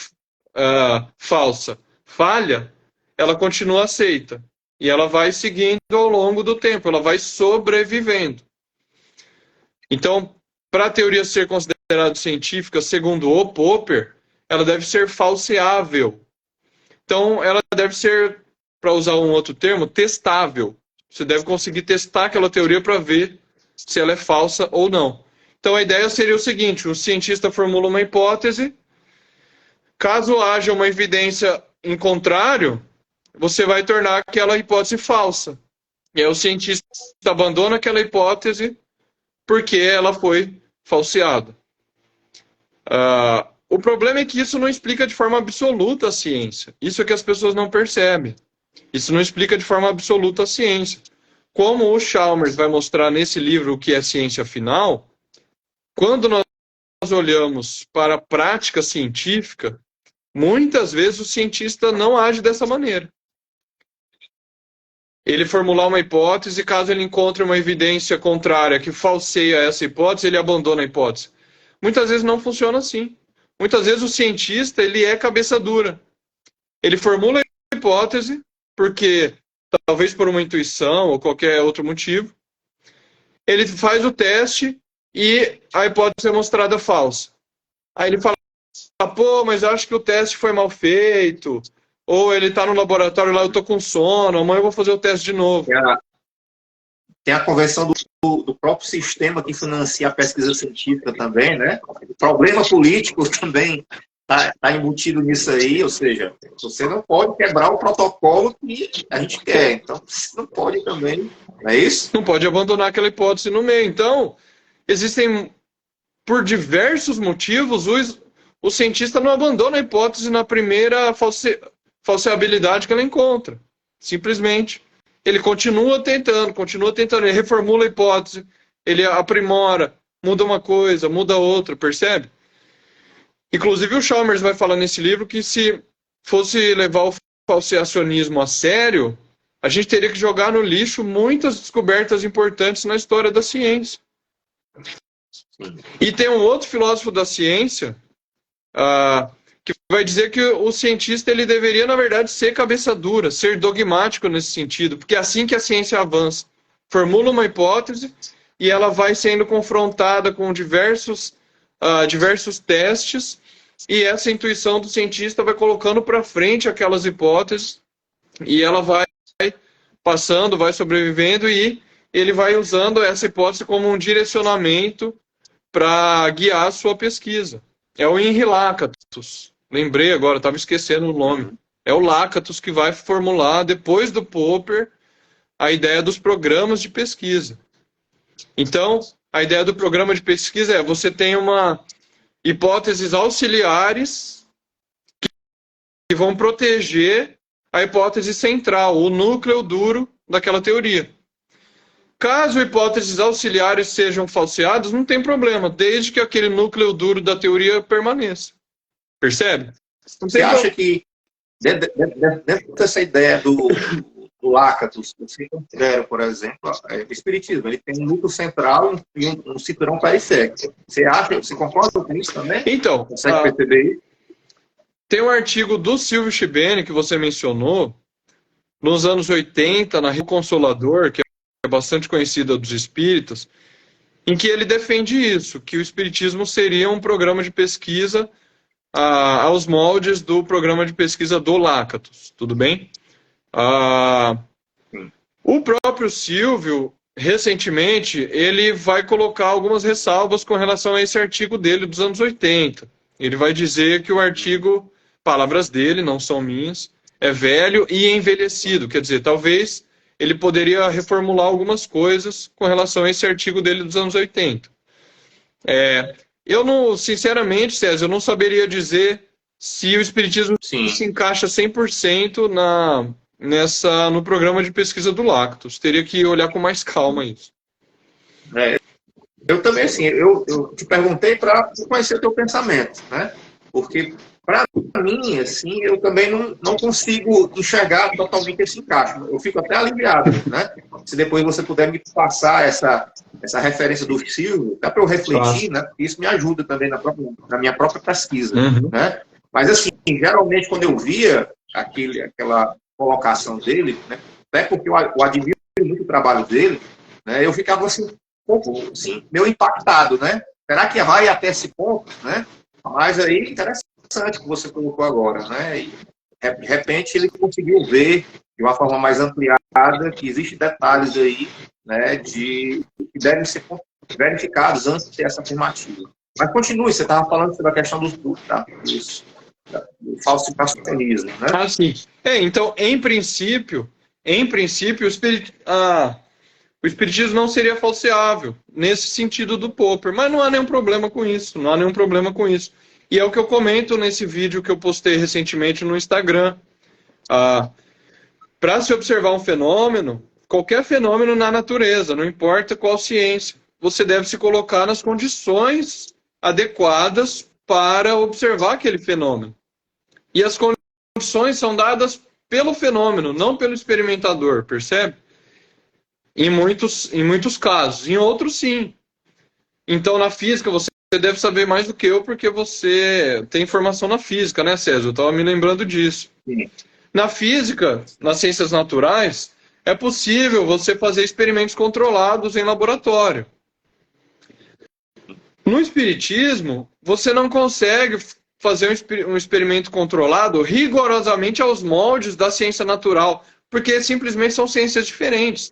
falsa falha, ela continua aceita. E ela vai seguindo ao longo do tempo, ela vai sobrevivendo. Então, para a teoria ser considerada científica, segundo o Popper, ela deve ser falseável. Então, ela deve ser, para usar um outro termo, testável. Você deve conseguir testar aquela teoria para ver se ela é falsa ou não. Então, a ideia seria o seguinte, o cientista formula uma hipótese, caso haja uma evidência em contrário, você vai tornar aquela hipótese falsa. E aí o cientista abandona aquela hipótese porque ela foi falseada. O problema é que isso não explica de forma absoluta a ciência. Isso é que as pessoas não percebem. Isso não explica de forma absoluta a ciência. Como o Chalmers vai mostrar nesse livro o que é ciência afinal, quando nós olhamos para a prática científica, muitas vezes o cientista não age dessa maneira. Ele formular uma hipótese, caso ele encontre uma evidência contrária que falseia essa hipótese, ele abandona a hipótese. Muitas vezes não funciona assim. Muitas vezes o cientista ele é cabeça dura. Ele formula a hipótese, porque talvez por uma intuição ou qualquer outro motivo, ele faz o teste e a hipótese é mostrada falsa. Aí ele fala, pô, mas eu acho que o teste foi mal feito, ou ele está no laboratório lá, eu estou com sono, amanhã eu vou fazer o teste de novo. Tem a convenção do próprio sistema que financia a pesquisa científica também, né? O problema político também está embutido nisso aí, ou seja, você não pode quebrar o protocolo que a gente quer, então você não pode também, não é isso? Não pode abandonar aquela hipótese no meio. Então, existem, por diversos motivos, o cientista não abandona a hipótese na primeira falseabilidade que ela encontra. Simplesmente. Ele continua tentando, ele reformula a hipótese, ele aprimora, muda uma coisa, muda outra, percebe? Inclusive o Chalmers vai falar nesse livro que se fosse levar o falseacionismo a sério, a gente teria que jogar no lixo muitas descobertas importantes na história da ciência. E tem um outro filósofo da ciência que vai dizer que o cientista ele deveria, na verdade, ser cabeça dura, ser dogmático nesse sentido, porque é assim que a ciência avança. Formula uma hipótese e ela vai sendo confrontada com diversos testes, e essa intuição do cientista vai colocando para frente aquelas hipóteses, e ela vai passando, vai sobrevivendo, e ele vai usando essa hipótese como um direcionamento para guiar a sua pesquisa. É o Henri Lakatos. Lembrei agora, estava esquecendo o nome. É o Lakatos que vai formular, depois do Popper, a ideia dos programas de pesquisa. Então, a ideia do programa de pesquisa é você tem hipóteses auxiliares que vão proteger a hipótese central, o núcleo duro daquela teoria. Caso hipóteses auxiliares sejam falseadas, não tem problema, desde que aquele núcleo duro da teoria permaneça. Percebe? Você acha que, dentro dessa ideia do Lakatos, você considera, por exemplo, o Espiritismo, ele tem um núcleo central e um cinturão periférico. Você concorda com isso também? Então, consegue perceber isso? Tem um artigo do Silvio Schibeni, que você mencionou, nos anos 80, na Rio Consolador, que é bastante conhecida dos espíritas, em que ele defende isso, que o espiritismo seria um programa de pesquisa aos moldes do programa de pesquisa do Lakatos, tudo bem? O próprio Silvio, recentemente, ele vai colocar algumas ressalvas com relação a esse artigo dele dos anos 80. Ele vai dizer que o artigo, palavras dele, não são minhas, é velho e envelhecido, quer dizer, talvez ele poderia reformular algumas coisas com relação a esse artigo dele dos anos 80. Eu não, sinceramente, César, eu não saberia dizer se o Espiritismo se encaixa 100% no programa de pesquisa do Lakatos. Teria que olhar com mais calma isso. Eu também, assim, eu te perguntei para conhecer o teu pensamento, né? Porque, para mim, assim, eu também não consigo enxergar totalmente esse encaixe. Eu fico até aliviado, né? Se depois você puder me passar essa referência do Silvio, dá para eu refletir, né? Isso me ajuda também na minha própria pesquisa, né? Mas, assim, geralmente, quando eu via aquela colocação dele, né? Até porque eu admiro muito o trabalho dele, né? Eu ficava, assim, um pouco, assim, meio impactado, né? Será que vai até esse ponto, né? Mas aí, interessante que você colocou agora, né? E, de repente, ele conseguiu ver de uma forma mais ampliada que existem detalhes aí, né, que devem ser verificados antes de ter essa afirmativa. Mas continue, você estava falando sobre a questão do falsificacionismo, né? Sim. Então, em princípio, o espiritismo não seria falseável, nesse sentido do Popper, mas não há nenhum problema com isso, E é o que eu comento nesse vídeo que eu postei recentemente no Instagram. Para se observar um fenômeno, qualquer fenômeno na natureza, não importa qual ciência, você deve se colocar nas condições adequadas para observar aquele fenômeno. E as condições são dadas pelo fenômeno, não pelo experimentador, percebe? Em muitos casos. Em outros, sim. Então, na física, você deve saber mais do que eu, porque você tem formação na física, né, César? Eu estava me lembrando disso. Sim. Na física, nas ciências naturais, é possível você fazer experimentos controlados em laboratório. No espiritismo, você não consegue fazer um experimento controlado rigorosamente aos moldes da ciência natural, porque simplesmente são ciências diferentes.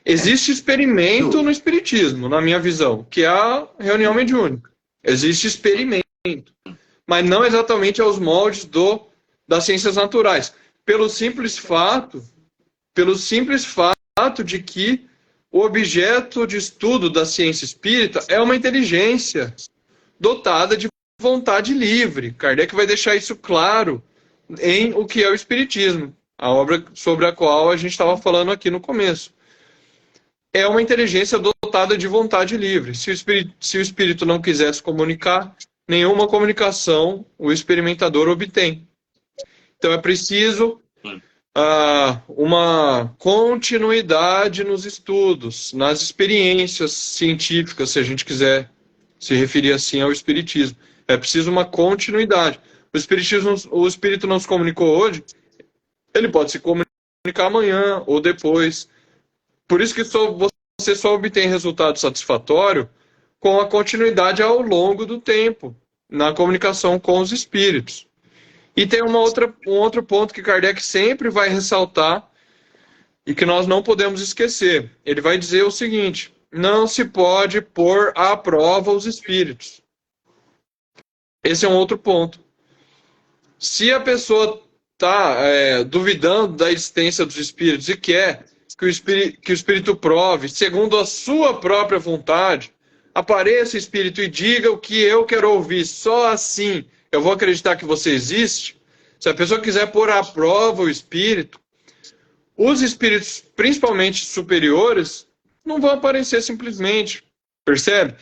Existe experimento no espiritismo, na minha visão, que é a reunião mediúnica. Existe experimento, mas não exatamente aos moldes das ciências naturais. Pelo simples fato de que o objeto de estudo da ciência espírita é uma inteligência dotada de vontade livre. Kardec vai deixar isso claro em O que é o Espiritismo, a obra sobre a qual a gente estava falando aqui no começo. É uma inteligência dotada de vontade livre. Se o espírito não quiser se comunicar, nenhuma comunicação o experimentador obtém. Então é preciso uma continuidade nos estudos, nas experiências científicas, se a gente quiser se referia assim ao Espiritismo. É preciso uma continuidade. O Espírito não se comunicou hoje, ele pode se comunicar amanhã ou depois. Por isso que você só obtém resultado satisfatório com a continuidade ao longo do tempo, na comunicação com os espíritos. E tem um outro ponto que Kardec sempre vai ressaltar e que nós não podemos esquecer. Ele vai dizer o seguinte: não se pode pôr à prova os espíritos. Esse é um outro ponto. Se a pessoa está duvidando da existência dos espíritos e quer que o espírito prove, segundo a sua própria vontade, apareça o espírito e diga o que eu quero ouvir, só assim eu vou acreditar que você existe. Se a pessoa quiser pôr à prova o espírito, os espíritos, principalmente superiores, não vão aparecer simplesmente, percebe?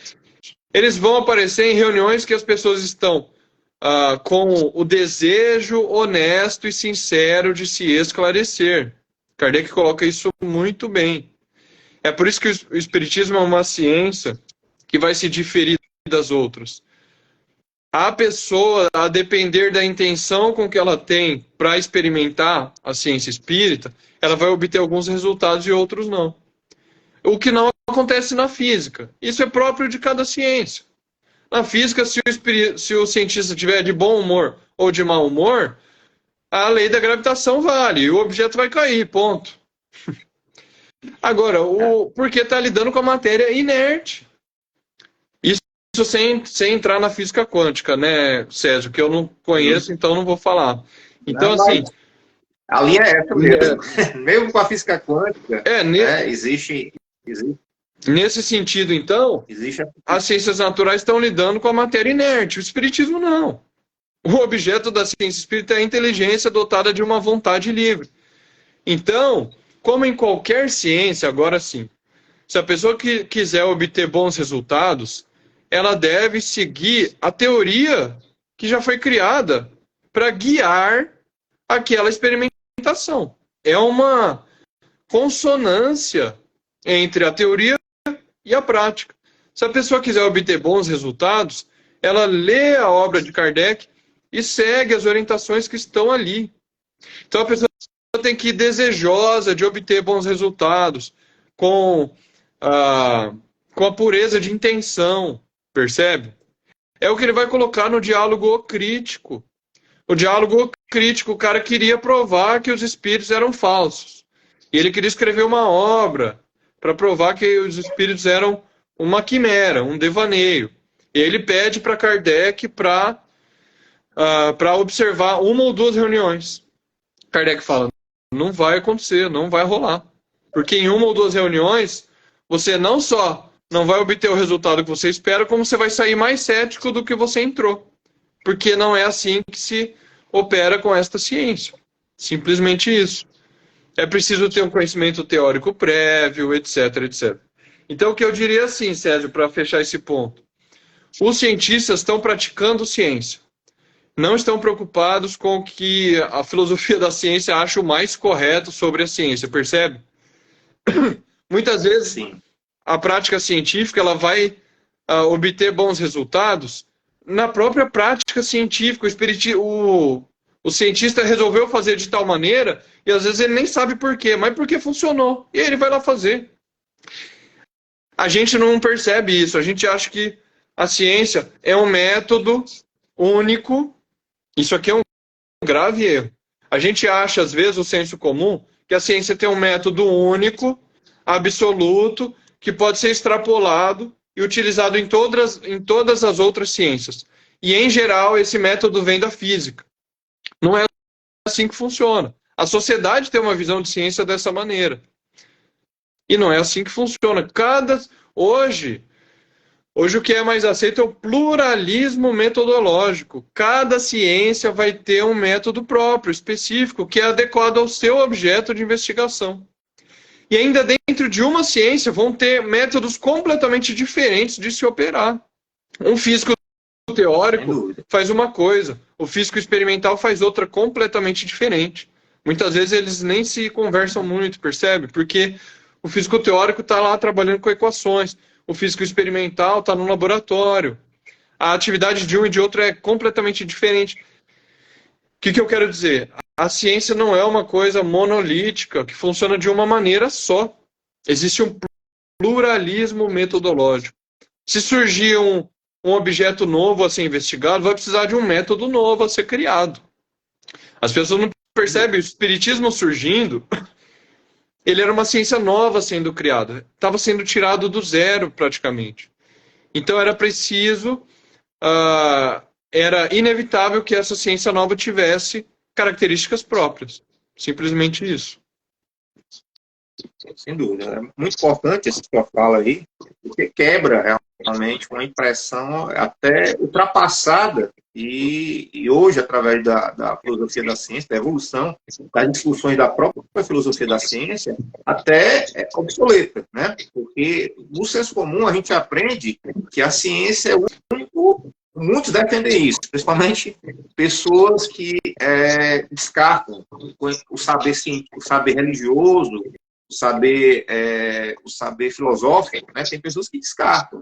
Eles vão aparecer em reuniões que as pessoas estão com o desejo honesto e sincero de se esclarecer. Kardec coloca isso muito bem. É por isso que o Espiritismo é uma ciência que vai se diferir das outras. A pessoa, a depender da intenção com que ela tem para experimentar a ciência espírita, ela vai obter alguns resultados e outros não. O que não acontece na física. Isso é próprio de cada ciência. Na física, se o cientista estiver de bom humor ou de mau humor, a lei da gravitação vale, e o objeto vai cair, ponto. Agora, porque está lidando com a matéria inerte. Isso sem entrar na física quântica, né, César? Que eu não conheço, então não vou falar. Então, não, assim... A linha é essa mesmo. Mesmo com a física quântica, existe... Nesse sentido, então, as ciências naturais estão lidando com a matéria inerte. O espiritismo não. O objeto da ciência espírita é a inteligência dotada de uma vontade livre. Então, como em qualquer ciência, agora sim, se a pessoa que quiser obter bons resultados, ela deve seguir a teoria que já foi criada para guiar aquela experimentação. É uma consonância entre a teoria e a prática. Se a pessoa quiser obter bons resultados, ela lê a obra de Kardec e segue as orientações que estão ali. Então a pessoa tem que ir desejosa de obter bons resultados, com a pureza de intenção, percebe? É o que ele vai colocar no diálogo crítico. O diálogo crítico, o cara queria provar que os espíritos eram falsos. E ele queria escrever uma obra para provar que os espíritos eram uma quimera, um devaneio. E ele pede para Kardec para observar uma ou duas reuniões. Kardec fala, não vai acontecer, não vai rolar. Porque em uma ou duas reuniões, você não só não vai obter o resultado que você espera, como você vai sair mais cético do que você entrou. Porque não é assim que se opera com esta ciência. Simplesmente isso. É preciso ter um conhecimento teórico prévio, etc, etc. Então, o que eu diria assim, Sérgio, para fechar esse ponto. Os cientistas estão praticando ciência. Não estão preocupados com o que a filosofia da ciência acha o mais correto sobre a ciência, percebe? Muitas vezes, sim, a prática científica ela vai obter bons resultados na própria prática científica. O cientista resolveu fazer de tal maneira e às vezes ele nem sabe por quê, mas porque funcionou. E aí ele vai lá fazer. A gente não percebe isso. A gente acha que a ciência é um método único. Isso aqui é um grave erro. A gente acha, às vezes, o senso comum, que a ciência tem um método único, absoluto, que pode ser extrapolado e utilizado em todas as outras ciências. E, em geral, esse método vem da física. Não é assim que funciona. A sociedade tem uma visão de ciência dessa maneira. E não é assim que funciona. Hoje o que é mais aceito é o pluralismo metodológico. Cada ciência vai ter um método próprio, específico, que é adequado ao seu objeto de investigação. E ainda dentro de uma ciência vão ter métodos completamente diferentes de se operar. Um físico teórico faz uma coisa, o físico experimental faz outra completamente diferente. Muitas vezes eles nem se conversam muito, percebe? Porque o físico teórico está lá trabalhando com equações. o físico experimental está no laboratório. A atividade de um e de outro é completamente diferente. O que eu quero dizer? A ciência não é uma coisa monolítica que funciona de uma maneira só. Existe um pluralismo metodológico. Se surgir um objeto novo a ser investigado, vai precisar de um método novo a ser criado. As pessoas não percebem, o espiritismo surgindo, ele era uma ciência nova sendo criada, estava sendo tirado do zero praticamente. Então era preciso, era inevitável que essa ciência nova tivesse características próprias. Simplesmente isso. Sem dúvida. É muito importante essa sua fala aí, porque quebra realmente uma impressão até ultrapassada e hoje, através da filosofia da ciência, da evolução, das discussões da própria filosofia da ciência, até é obsoleta, né? Porque no senso comum a gente aprende que a ciência é o único. Muitos defendem isso, principalmente pessoas que descartam o saber científico, o saber religioso, o saber filosófico, né? Tem pessoas que descartam.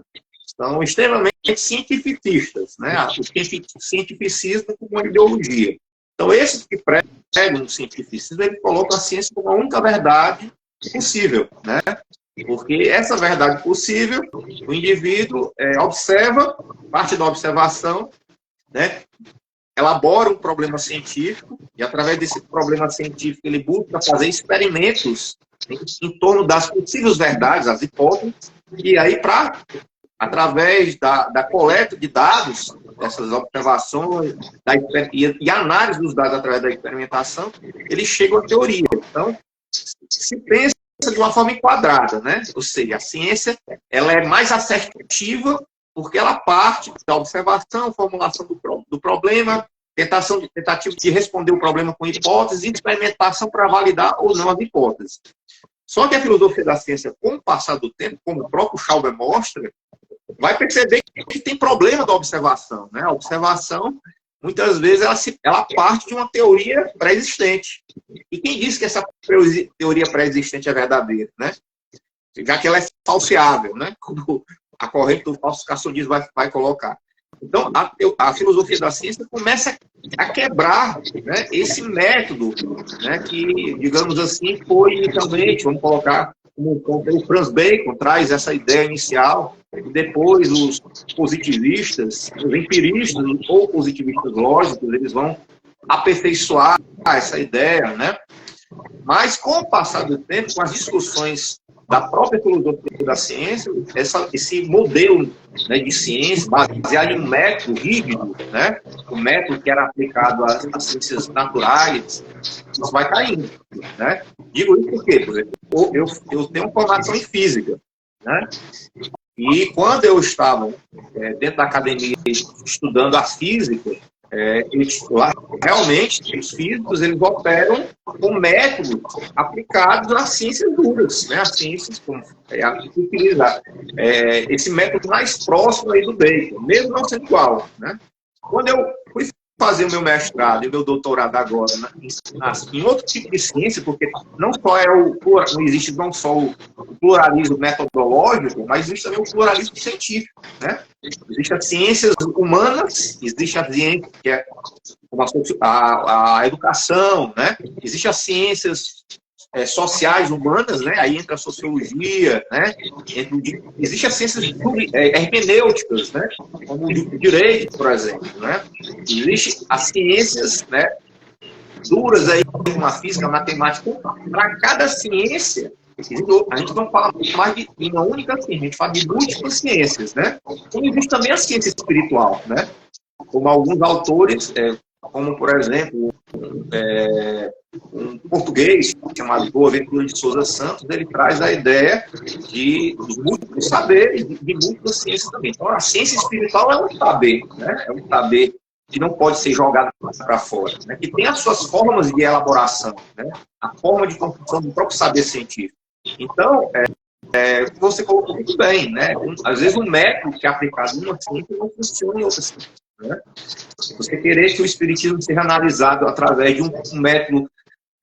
São extremamente cientificistas, né? O cientificismo como uma ideologia. Então, esses que pregam o cientificismo, eles colocam a ciência como a única verdade possível, né? Porque essa verdade possível, o indivíduo observa, parte da observação, né? Elabora um problema científico e, através desse problema científico, ele busca fazer experimentos em torno das possíveis verdades, as hipóteses, e aí, através da coleta de dados, dessas observações e análise dos dados através da experimentação, ele chega à teoria. Então, se pensa de uma forma enquadrada, né? Ou seja, a ciência ela é mais assertiva porque ela parte da observação, formulação do problema, tentativa de responder o problema com hipóteses e experimentação para validar ou não as hipóteses. Só que a filosofia da ciência, com o passar do tempo, como o próprio Schauber mostra, vai perceber que tem problema da observação, né? A observação, muitas vezes, ela parte de uma teoria pré-existente. E quem diz que essa teoria pré-existente é verdadeira, né? Já que ela é falseável, né? Como a corrente do falsificacionismo vai colocar. Então, a filosofia da ciência começa a quebrar, né, esse método, né, que, digamos assim, foi inicialmente, vamos colocar como o Franz Bacon traz essa ideia inicial, e depois os positivistas, os empiristas ou positivistas lógicos, eles vão aperfeiçoar essa ideia, né? Mas, com o passar do tempo, com as discussões da própria filosofia da ciência, esse modelo, né, de ciência baseado em um método rígido, né, o método que era aplicado às ciências naturais, isso vai caindo, né? Digo isso porque, por exemplo, eu tenho formação em física, né? E quando eu estava dentro da academia estudando a física, realmente, os físicos, eles operam com métodos aplicados nas ciências duras, né? As ciências como utilizar esse método mais próximo aí do Bacon, mesmo não sendo igual, né? Quando eu fui fazer o meu mestrado e o meu doutorado agora, né, em outro tipo de ciência, porque não existe não só o pluralismo metodológico, mas existe também o pluralismo científico, né? Existem as ciências humanas, existe a ciência que é como a educação, né? Existem as ciências sociais humanas, né? Aí entra a sociologia, né? Existem as ciências hermenêuticas, né? Como o direito, por exemplo, né? Existem as ciências, né, duras aí, como a física, a matemática. Para cada ciência, a gente não fala mais de uma única ciência, a gente fala de múltiplas ciências, né? E existe também a ciência espiritual, né? Como alguns autores, como, por exemplo, um português chamado Boaventura de Souza Santos, ele traz a ideia dos múltiplos saberes, de múltiplas ciências também. Então, a ciência espiritual é um saber, né? É um saber que não pode ser jogado para fora, né? Que tem as suas formas de elaboração, né? A forma de construção do próprio saber científico. Então, você colocou muito bem, né? Às vezes um método que é aplicado em uma ciência não funciona em outra ciência, né? Você querer que o espiritismo seja analisado através de um método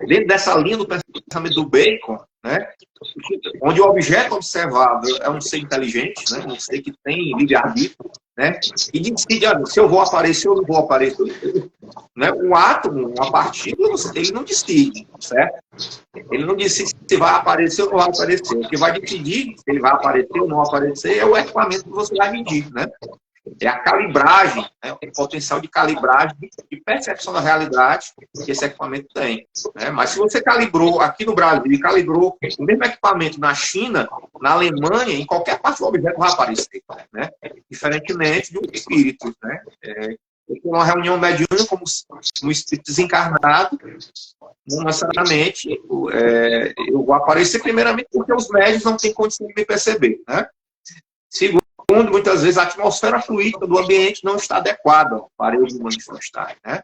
dentro dessa linha do pensamento do Bacon, né? Onde o objeto observável é um ser inteligente, né? Um ser que tem livre-arbítrio, né? E decide, se eu vou aparecer ou não vou aparecer. Né? Um átomo, uma partícula, ele não decide, certo? Ele não decide se vai aparecer ou não vai aparecer. O que vai decidir se ele vai aparecer ou não aparecer é o equipamento que você vai medir, né? É a calibragem, né? O potencial de calibragem e percepção da realidade que esse equipamento tem. Né? Mas se você calibrou aqui no Brasil e calibrou o mesmo equipamento na China, na Alemanha, em qualquer parte do objeto vai aparecer. Né? Diferentemente de um espírito. Né? Uma reunião mediúnica como um espírito desencarnado, não necessariamente eu vou aparecer primeiramente porque os médios não têm condição de me perceber. Né? Segundo, muitas vezes a atmosfera fluídica do ambiente não está adequada para eu me manifestar. Né?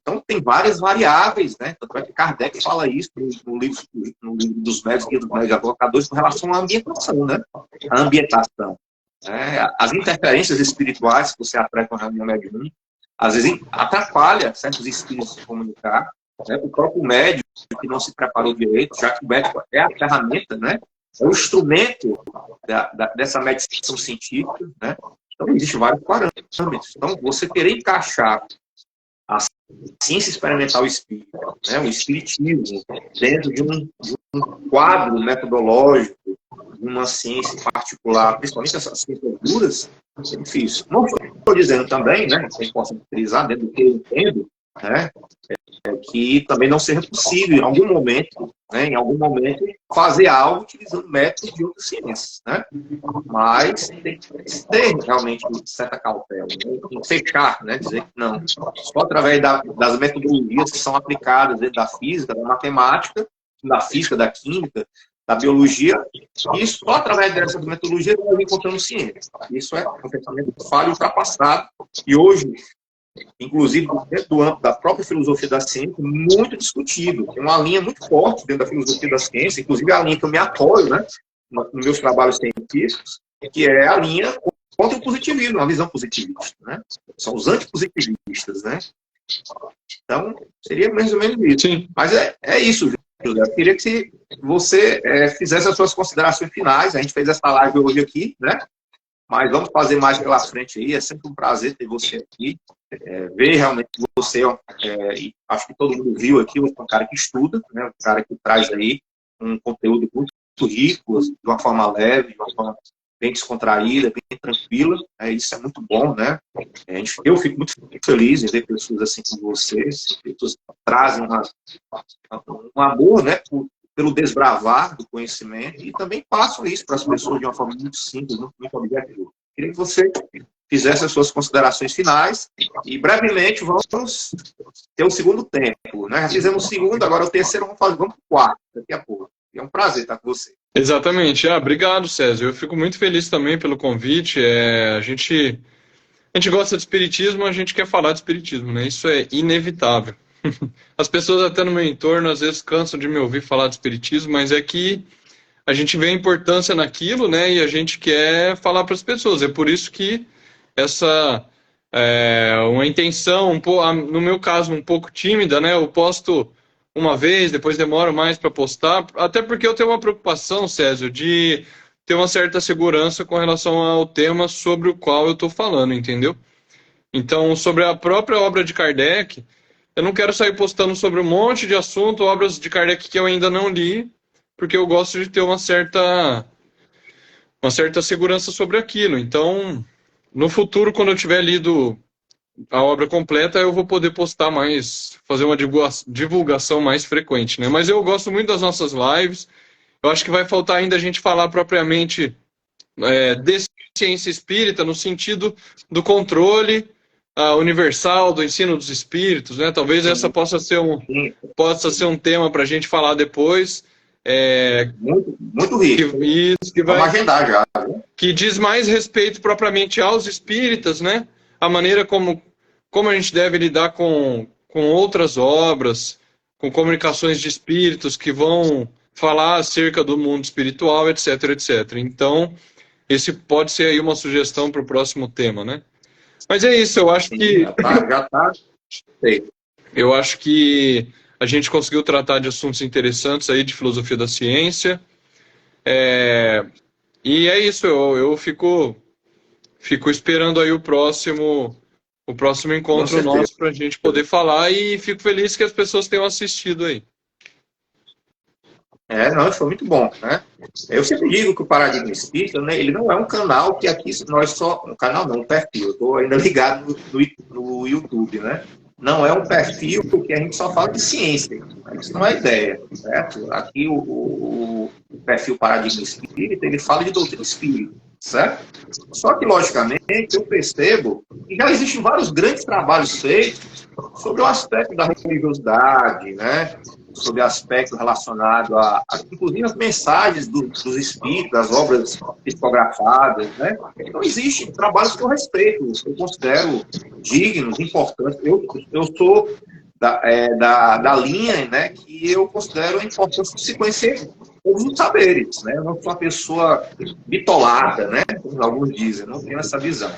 Então, tem várias variáveis, né? Tanto é que Kardec fala isso no livro dos médios, Guia dos Médios Advocadores, com relação à ambientação, né? A ambientação. As interferências espirituais que você atreta com a reunião mediúnica, às vezes atrapalha certos espíritos se comunicar. Né? O próprio médium que não se preparou direito, já que o médico é a ferramenta, né? É o instrumento dessa medicina científica, né? Então, existem vários parâmetros. Então, você querer encaixar a ciência experimental espírita, né? O espiritismo, dentro de um quadro metodológico, de uma ciência particular, principalmente essas ciências duras, é difícil. Não estou dizendo também, né? Vocês possam utilizar dentro do que eu entendo, né? Que também não seja possível, em algum momento, fazer algo utilizando métodos de outras ciências, né? Mas tem que ter realmente certa cautela, né? Tem que fechar, né? Dizer que não, só através das metodologias que são aplicadas dentro da física, da matemática, da física, da química, da biologia, e só através dessa metodologia nós encontramos ciência. Isso é um pensamento falho, ultrapassado, e hoje, inclusive dentro do âmbito da própria filosofia da ciência, muito discutido. Tem uma linha muito forte dentro da filosofia da ciência, inclusive a linha que eu me apoio, né, nos meus trabalhos científicos, que é a linha contra o positivismo, uma visão positivista. Né? São os antipositivistas. Né? Então, seria mais ou menos isso. Sim. Mas é isso, José. Eu queria que você fizesse as suas considerações finais. A gente fez essa live hoje aqui, né? Mas vamos fazer mais pela frente aí. É sempre um prazer ter você aqui. Ver realmente você, e acho que todo mundo viu aqui, um cara que estuda, né? Um cara que traz aí um conteúdo muito rico, de uma forma leve, de uma forma bem descontraída, bem tranquila. Isso é muito bom, né? Eu fico muito feliz em ver pessoas assim como vocês, pessoas que trazem um amor, né? Pelo desbravar do conhecimento e também passam isso para as pessoas de uma forma muito simples, muito objetiva. Queria que você fizesse as suas considerações finais e brevemente vamos ter o segundo tempo. Né? Já fizemos o segundo, agora o terceiro vamos para o quarto daqui a pouco. É um prazer estar com você. Exatamente. Obrigado, César. Eu fico muito feliz também pelo convite. A gente gosta de espiritismo, a gente quer falar de espiritismo, né? Isso é inevitável. As pessoas até no meu entorno às vezes cansam de me ouvir falar de espiritismo, mas é que a gente vê a importância naquilo, né? E a gente quer falar para as pessoas. É por isso que essa uma intenção, no meu caso, um pouco tímida, né? Eu posto uma vez, depois demoro mais para postar, até porque eu tenho uma preocupação, César, de ter uma certa segurança com relação ao tema sobre o qual eu estou falando, entendeu? Então, sobre a própria obra de Kardec, eu não quero sair postando sobre um monte de assunto, obras de Kardec que eu ainda não li, porque eu gosto de ter uma certa segurança sobre aquilo. Então, no futuro, quando eu tiver lido a obra completa, eu vou poder postar mais, fazer uma divulgação mais frequente, né? Mas eu gosto muito das nossas lives. Eu acho que vai faltar ainda a gente falar propriamente de ciência espírita, no sentido do controle universal do ensino dos espíritos, né? Talvez essa possa ser um tema para a gente falar depois. Muito rico. Que vai Vamos agendar já. Né? Que diz mais respeito propriamente aos espíritas, né? A maneira como a gente deve lidar com outras obras, com comunicações de espíritos que vão falar acerca do mundo espiritual, etc, etc. Então, esse pode ser aí uma sugestão para o próximo tema, né? Mas é isso, eu acho que... Já tá. Eu acho que A gente conseguiu tratar de assuntos interessantes aí de filosofia da ciência. E é isso, eu fico esperando aí o próximo Com encontro certeza. nosso para a gente poder falar e fico feliz que as pessoas tenham assistido aí. Não, foi muito bom, né? Eu sempre digo que o Paradigma Espírita, né, ele não é um canal que aqui nós só... Um canal não, um perfil. Eu estou ainda ligado no YouTube, né? Não é um perfil que a gente só fala de ciência. Isso não é ideia, certo? Aqui o perfil Paradigma Espírita, ele fala de doutrina espírita, certo? Só que, logicamente, eu percebo que já existem vários grandes trabalhos feitos sobre o aspecto da religiosidade, né? Sobre aspectos relacionados inclusive, as mensagens dos espíritos, das obras psicografadas, né? Então, existem trabalhos que eu respeito, eu considero dignos, importantes. Eu sou da linha, né, que eu considero a importância de se conhecer todos os saberes, né? Eu não sou uma pessoa bitolada, né? Como alguns dizem, eu não tenho essa visão.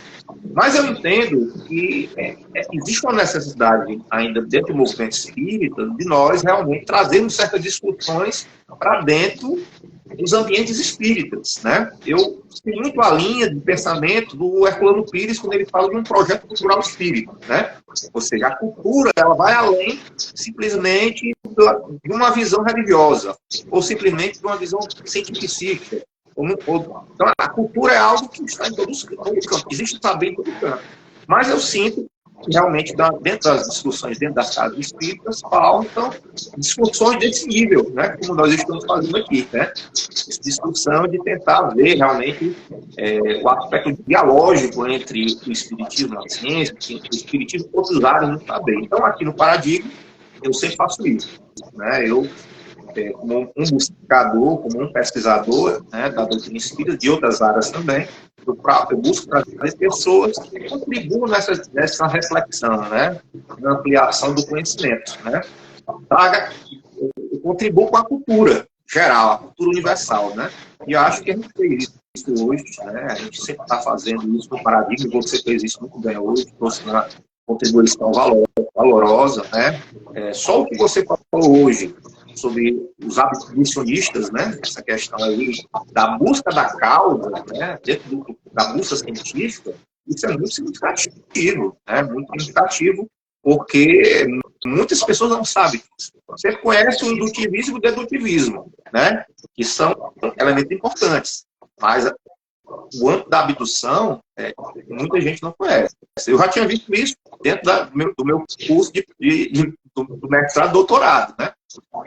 Mas eu entendo que existe uma necessidade ainda dentro do movimento espírita de nós realmente trazermos certas discussões para dentro dos ambientes espíritas, né? Eu tenho muito a linha de pensamento do Herculano Pires quando ele fala de um projeto cultural espírita, né? Ou seja, a cultura ela vai além simplesmente de uma visão religiosa ou simplesmente de uma visão científica. Então, a cultura é algo que está em todos os campos, existe saber em todo canto. Mas eu sinto que realmente, dentro das discussões, dentro das casas espíritas, faltam discussões desse nível, né? Como nós estamos fazendo aqui, né? Discussão de tentar ver realmente o aspecto dialógico entre o espiritismo e a ciência, o espiritismo e outras áreas do saber. Então, aqui no Paradigma, eu sempre faço isso, né? Eu como um buscador, como um pesquisador, né, da doutrina espírita, de outras áreas também, eu busco trazer pessoas que contribuam nessa reflexão, né, na ampliação do conhecimento. Né. Eu contribuo com a cultura geral, a cultura universal. Né, e eu acho que a gente fez isso hoje, né, a gente sempre está fazendo isso no Paradigma, você fez isso muito bem hoje, trouxe uma contribuição valorosa. Né. Só o que você falou hoje, sobre os hábitos missionistas, né? Essa questão aí da busca da causa, né? Dentro da busca científica, isso é muito significativo, né? Muito significativo, porque muitas pessoas não sabem disso. Você conhece o indutivismo e o dedutivismo, né? Que são elementos importantes, mas o âmbito da abdução, muita gente não conhece. Eu já tinha visto isso dentro do meu curso do mestrado e doutorado, né?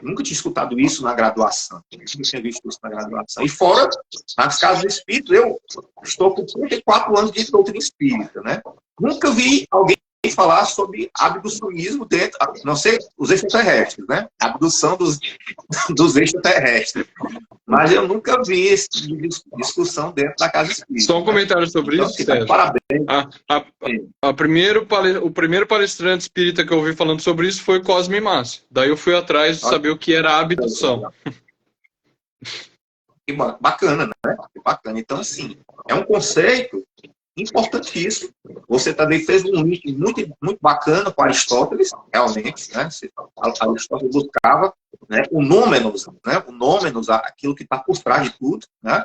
Nunca tinha escutado isso na graduação. Nunca tinha visto isso na graduação. E fora, nas casas espíritas, eu estou com 34 anos de doutrina espírita, né? Nunca vi alguém falar sobre abducionismo dentro, não sei, os extraterrestres, né? A abdução dos extraterrestres. Mas eu nunca vi esse tipo de discussão dentro da casa espírita. Só um comentário sobre então, isso, assim, Sérgio. Parabéns. O primeiro palestrante espírita que eu ouvi falando sobre isso foi Cosme Massa. Daí eu fui atrás de saber o que era a abdução. Que bacana, né? Que bacana. Então, assim, é um conceito importantíssimo. Você também fez um link muito, muito bacana com Aristóteles, realmente, né? Aristóteles buscava, né, o nômenos, né? O nômenos, aquilo que está por trás de tudo, né?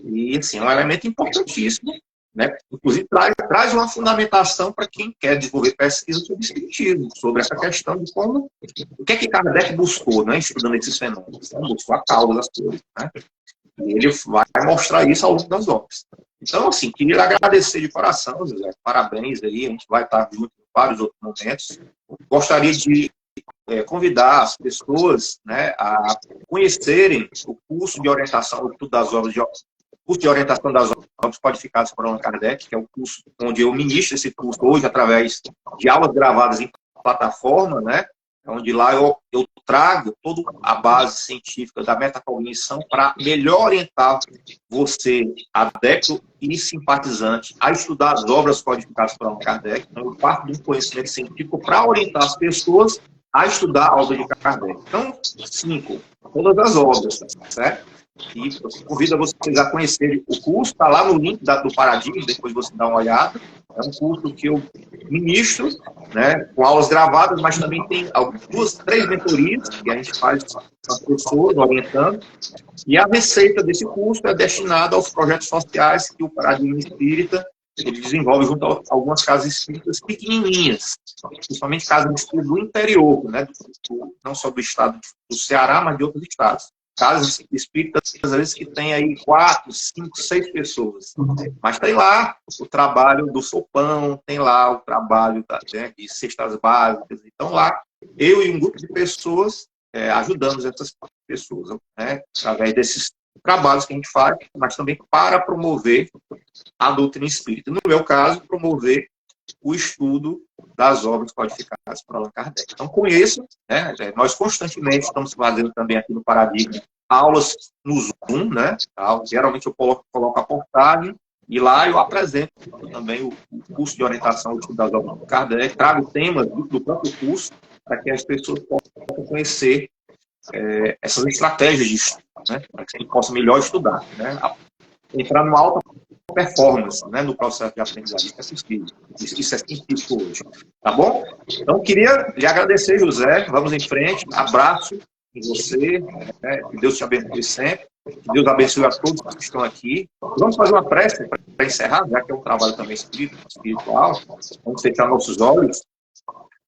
E, assim, é um elemento importantíssimo, né? Inclusive, traz uma fundamentação para quem quer desenvolver pesquisa sobre espiritismo, sobre essa questão de como, o que é que Kardec buscou, né? Estudando esses fenômenos, né? Buscou a causa das coisas, né? E ele vai mostrar isso ao longo das obras. Então, assim, queria agradecer de coração, José. Parabéns aí, a gente vai estar junto em vários outros momentos. Gostaria de convidar as pessoas, né, a conhecerem o curso de orientação das obras, curso de orientação das obras codificadas por Allan Kardec, que é o curso onde eu ministro esse curso hoje através de aulas gravadas em plataforma, né, onde lá eu trago toda a base científica da metacognição para melhor orientar você, adepto e simpatizante, a estudar as obras codificadas por Allan Kardec. Então, eu parto de um conhecimento científico para orientar as pessoas a estudar a obra de Kardec. Então, 5, todas as obras, certo? E eu convido vocês a conhecerem o curso, está lá no link do Paradigma, depois você dá uma olhada. É um curso que eu ministro né, com aulas gravadas, mas também tem duas, três mentorias que a gente faz com as pessoas, orientando. E a receita desse curso é destinada aos projetos sociais que o Paradigma Espírita ele desenvolve junto a algumas casas espíritas pequenininhas, principalmente casas espíritas do interior, né, não só do estado do Ceará, mas de outros estados. Casas espíritas, às vezes, que tem aí 4, 5, 6 pessoas. Mas tem lá o trabalho do sopão, tem lá o trabalho de cestas básicas. Então, lá, eu e um grupo de pessoas ajudamos essas pessoas, né, através desses trabalhos que a gente faz, mas também para promover a doutrina espírita. No meu caso, promover o estudo das obras codificadas por Allan Kardec. Então, com isso, né, nós constantemente estamos fazendo também aqui no Paradigma aulas no Zoom, né? Geralmente eu coloco a portagem e lá eu apresento também o curso de orientação ao estudo das obras de Kardec, trago temas do próprio curso para que as pessoas possam conhecer essas estratégias de estudo, né? Para que a gente possa melhor estudar, né? Entrar numa alta performance, né, no processo de aprendizagem. Isso é possível. Isso é científico hoje. Tá bom? Então, queria lhe agradecer, José. Vamos em frente. Abraço em você. Né? Que Deus te abençoe sempre. Que Deus abençoe a todos que estão aqui. Vamos fazer uma prece para encerrar, já que é um trabalho também espiritual. Vamos fechar nossos olhos,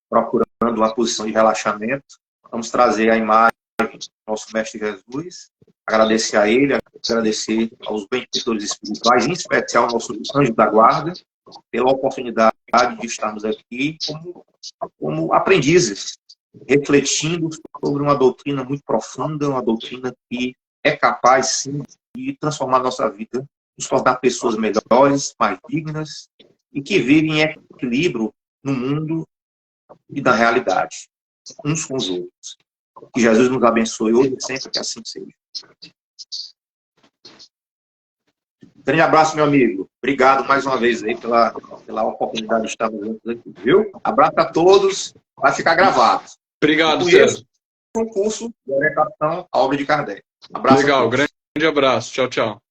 procurando uma posição de relaxamento. Vamos trazer a imagem do nosso Mestre Jesus. Agradecer a ele, agradecer aos benfeitores espirituais, em especial ao nosso anjo da guarda, pela oportunidade de estarmos aqui como aprendizes, refletindo sobre uma doutrina muito profunda, uma doutrina que é capaz, sim, de transformar nossa vida, nos tornar pessoas melhores, mais dignas, e que vivem em equilíbrio no mundo e na realidade, uns com os outros. Que Jesus nos abençoe hoje e sempre, que assim seja. Grande abraço, meu amigo. Obrigado mais uma vez aí pela oportunidade de estarmos juntos aqui, viu? Abraço a todos. Vai ficar gravado. Obrigado, César. Um curso de orientação à obra de Kardec. Abraço. Legal, grande abraço. Tchau, tchau.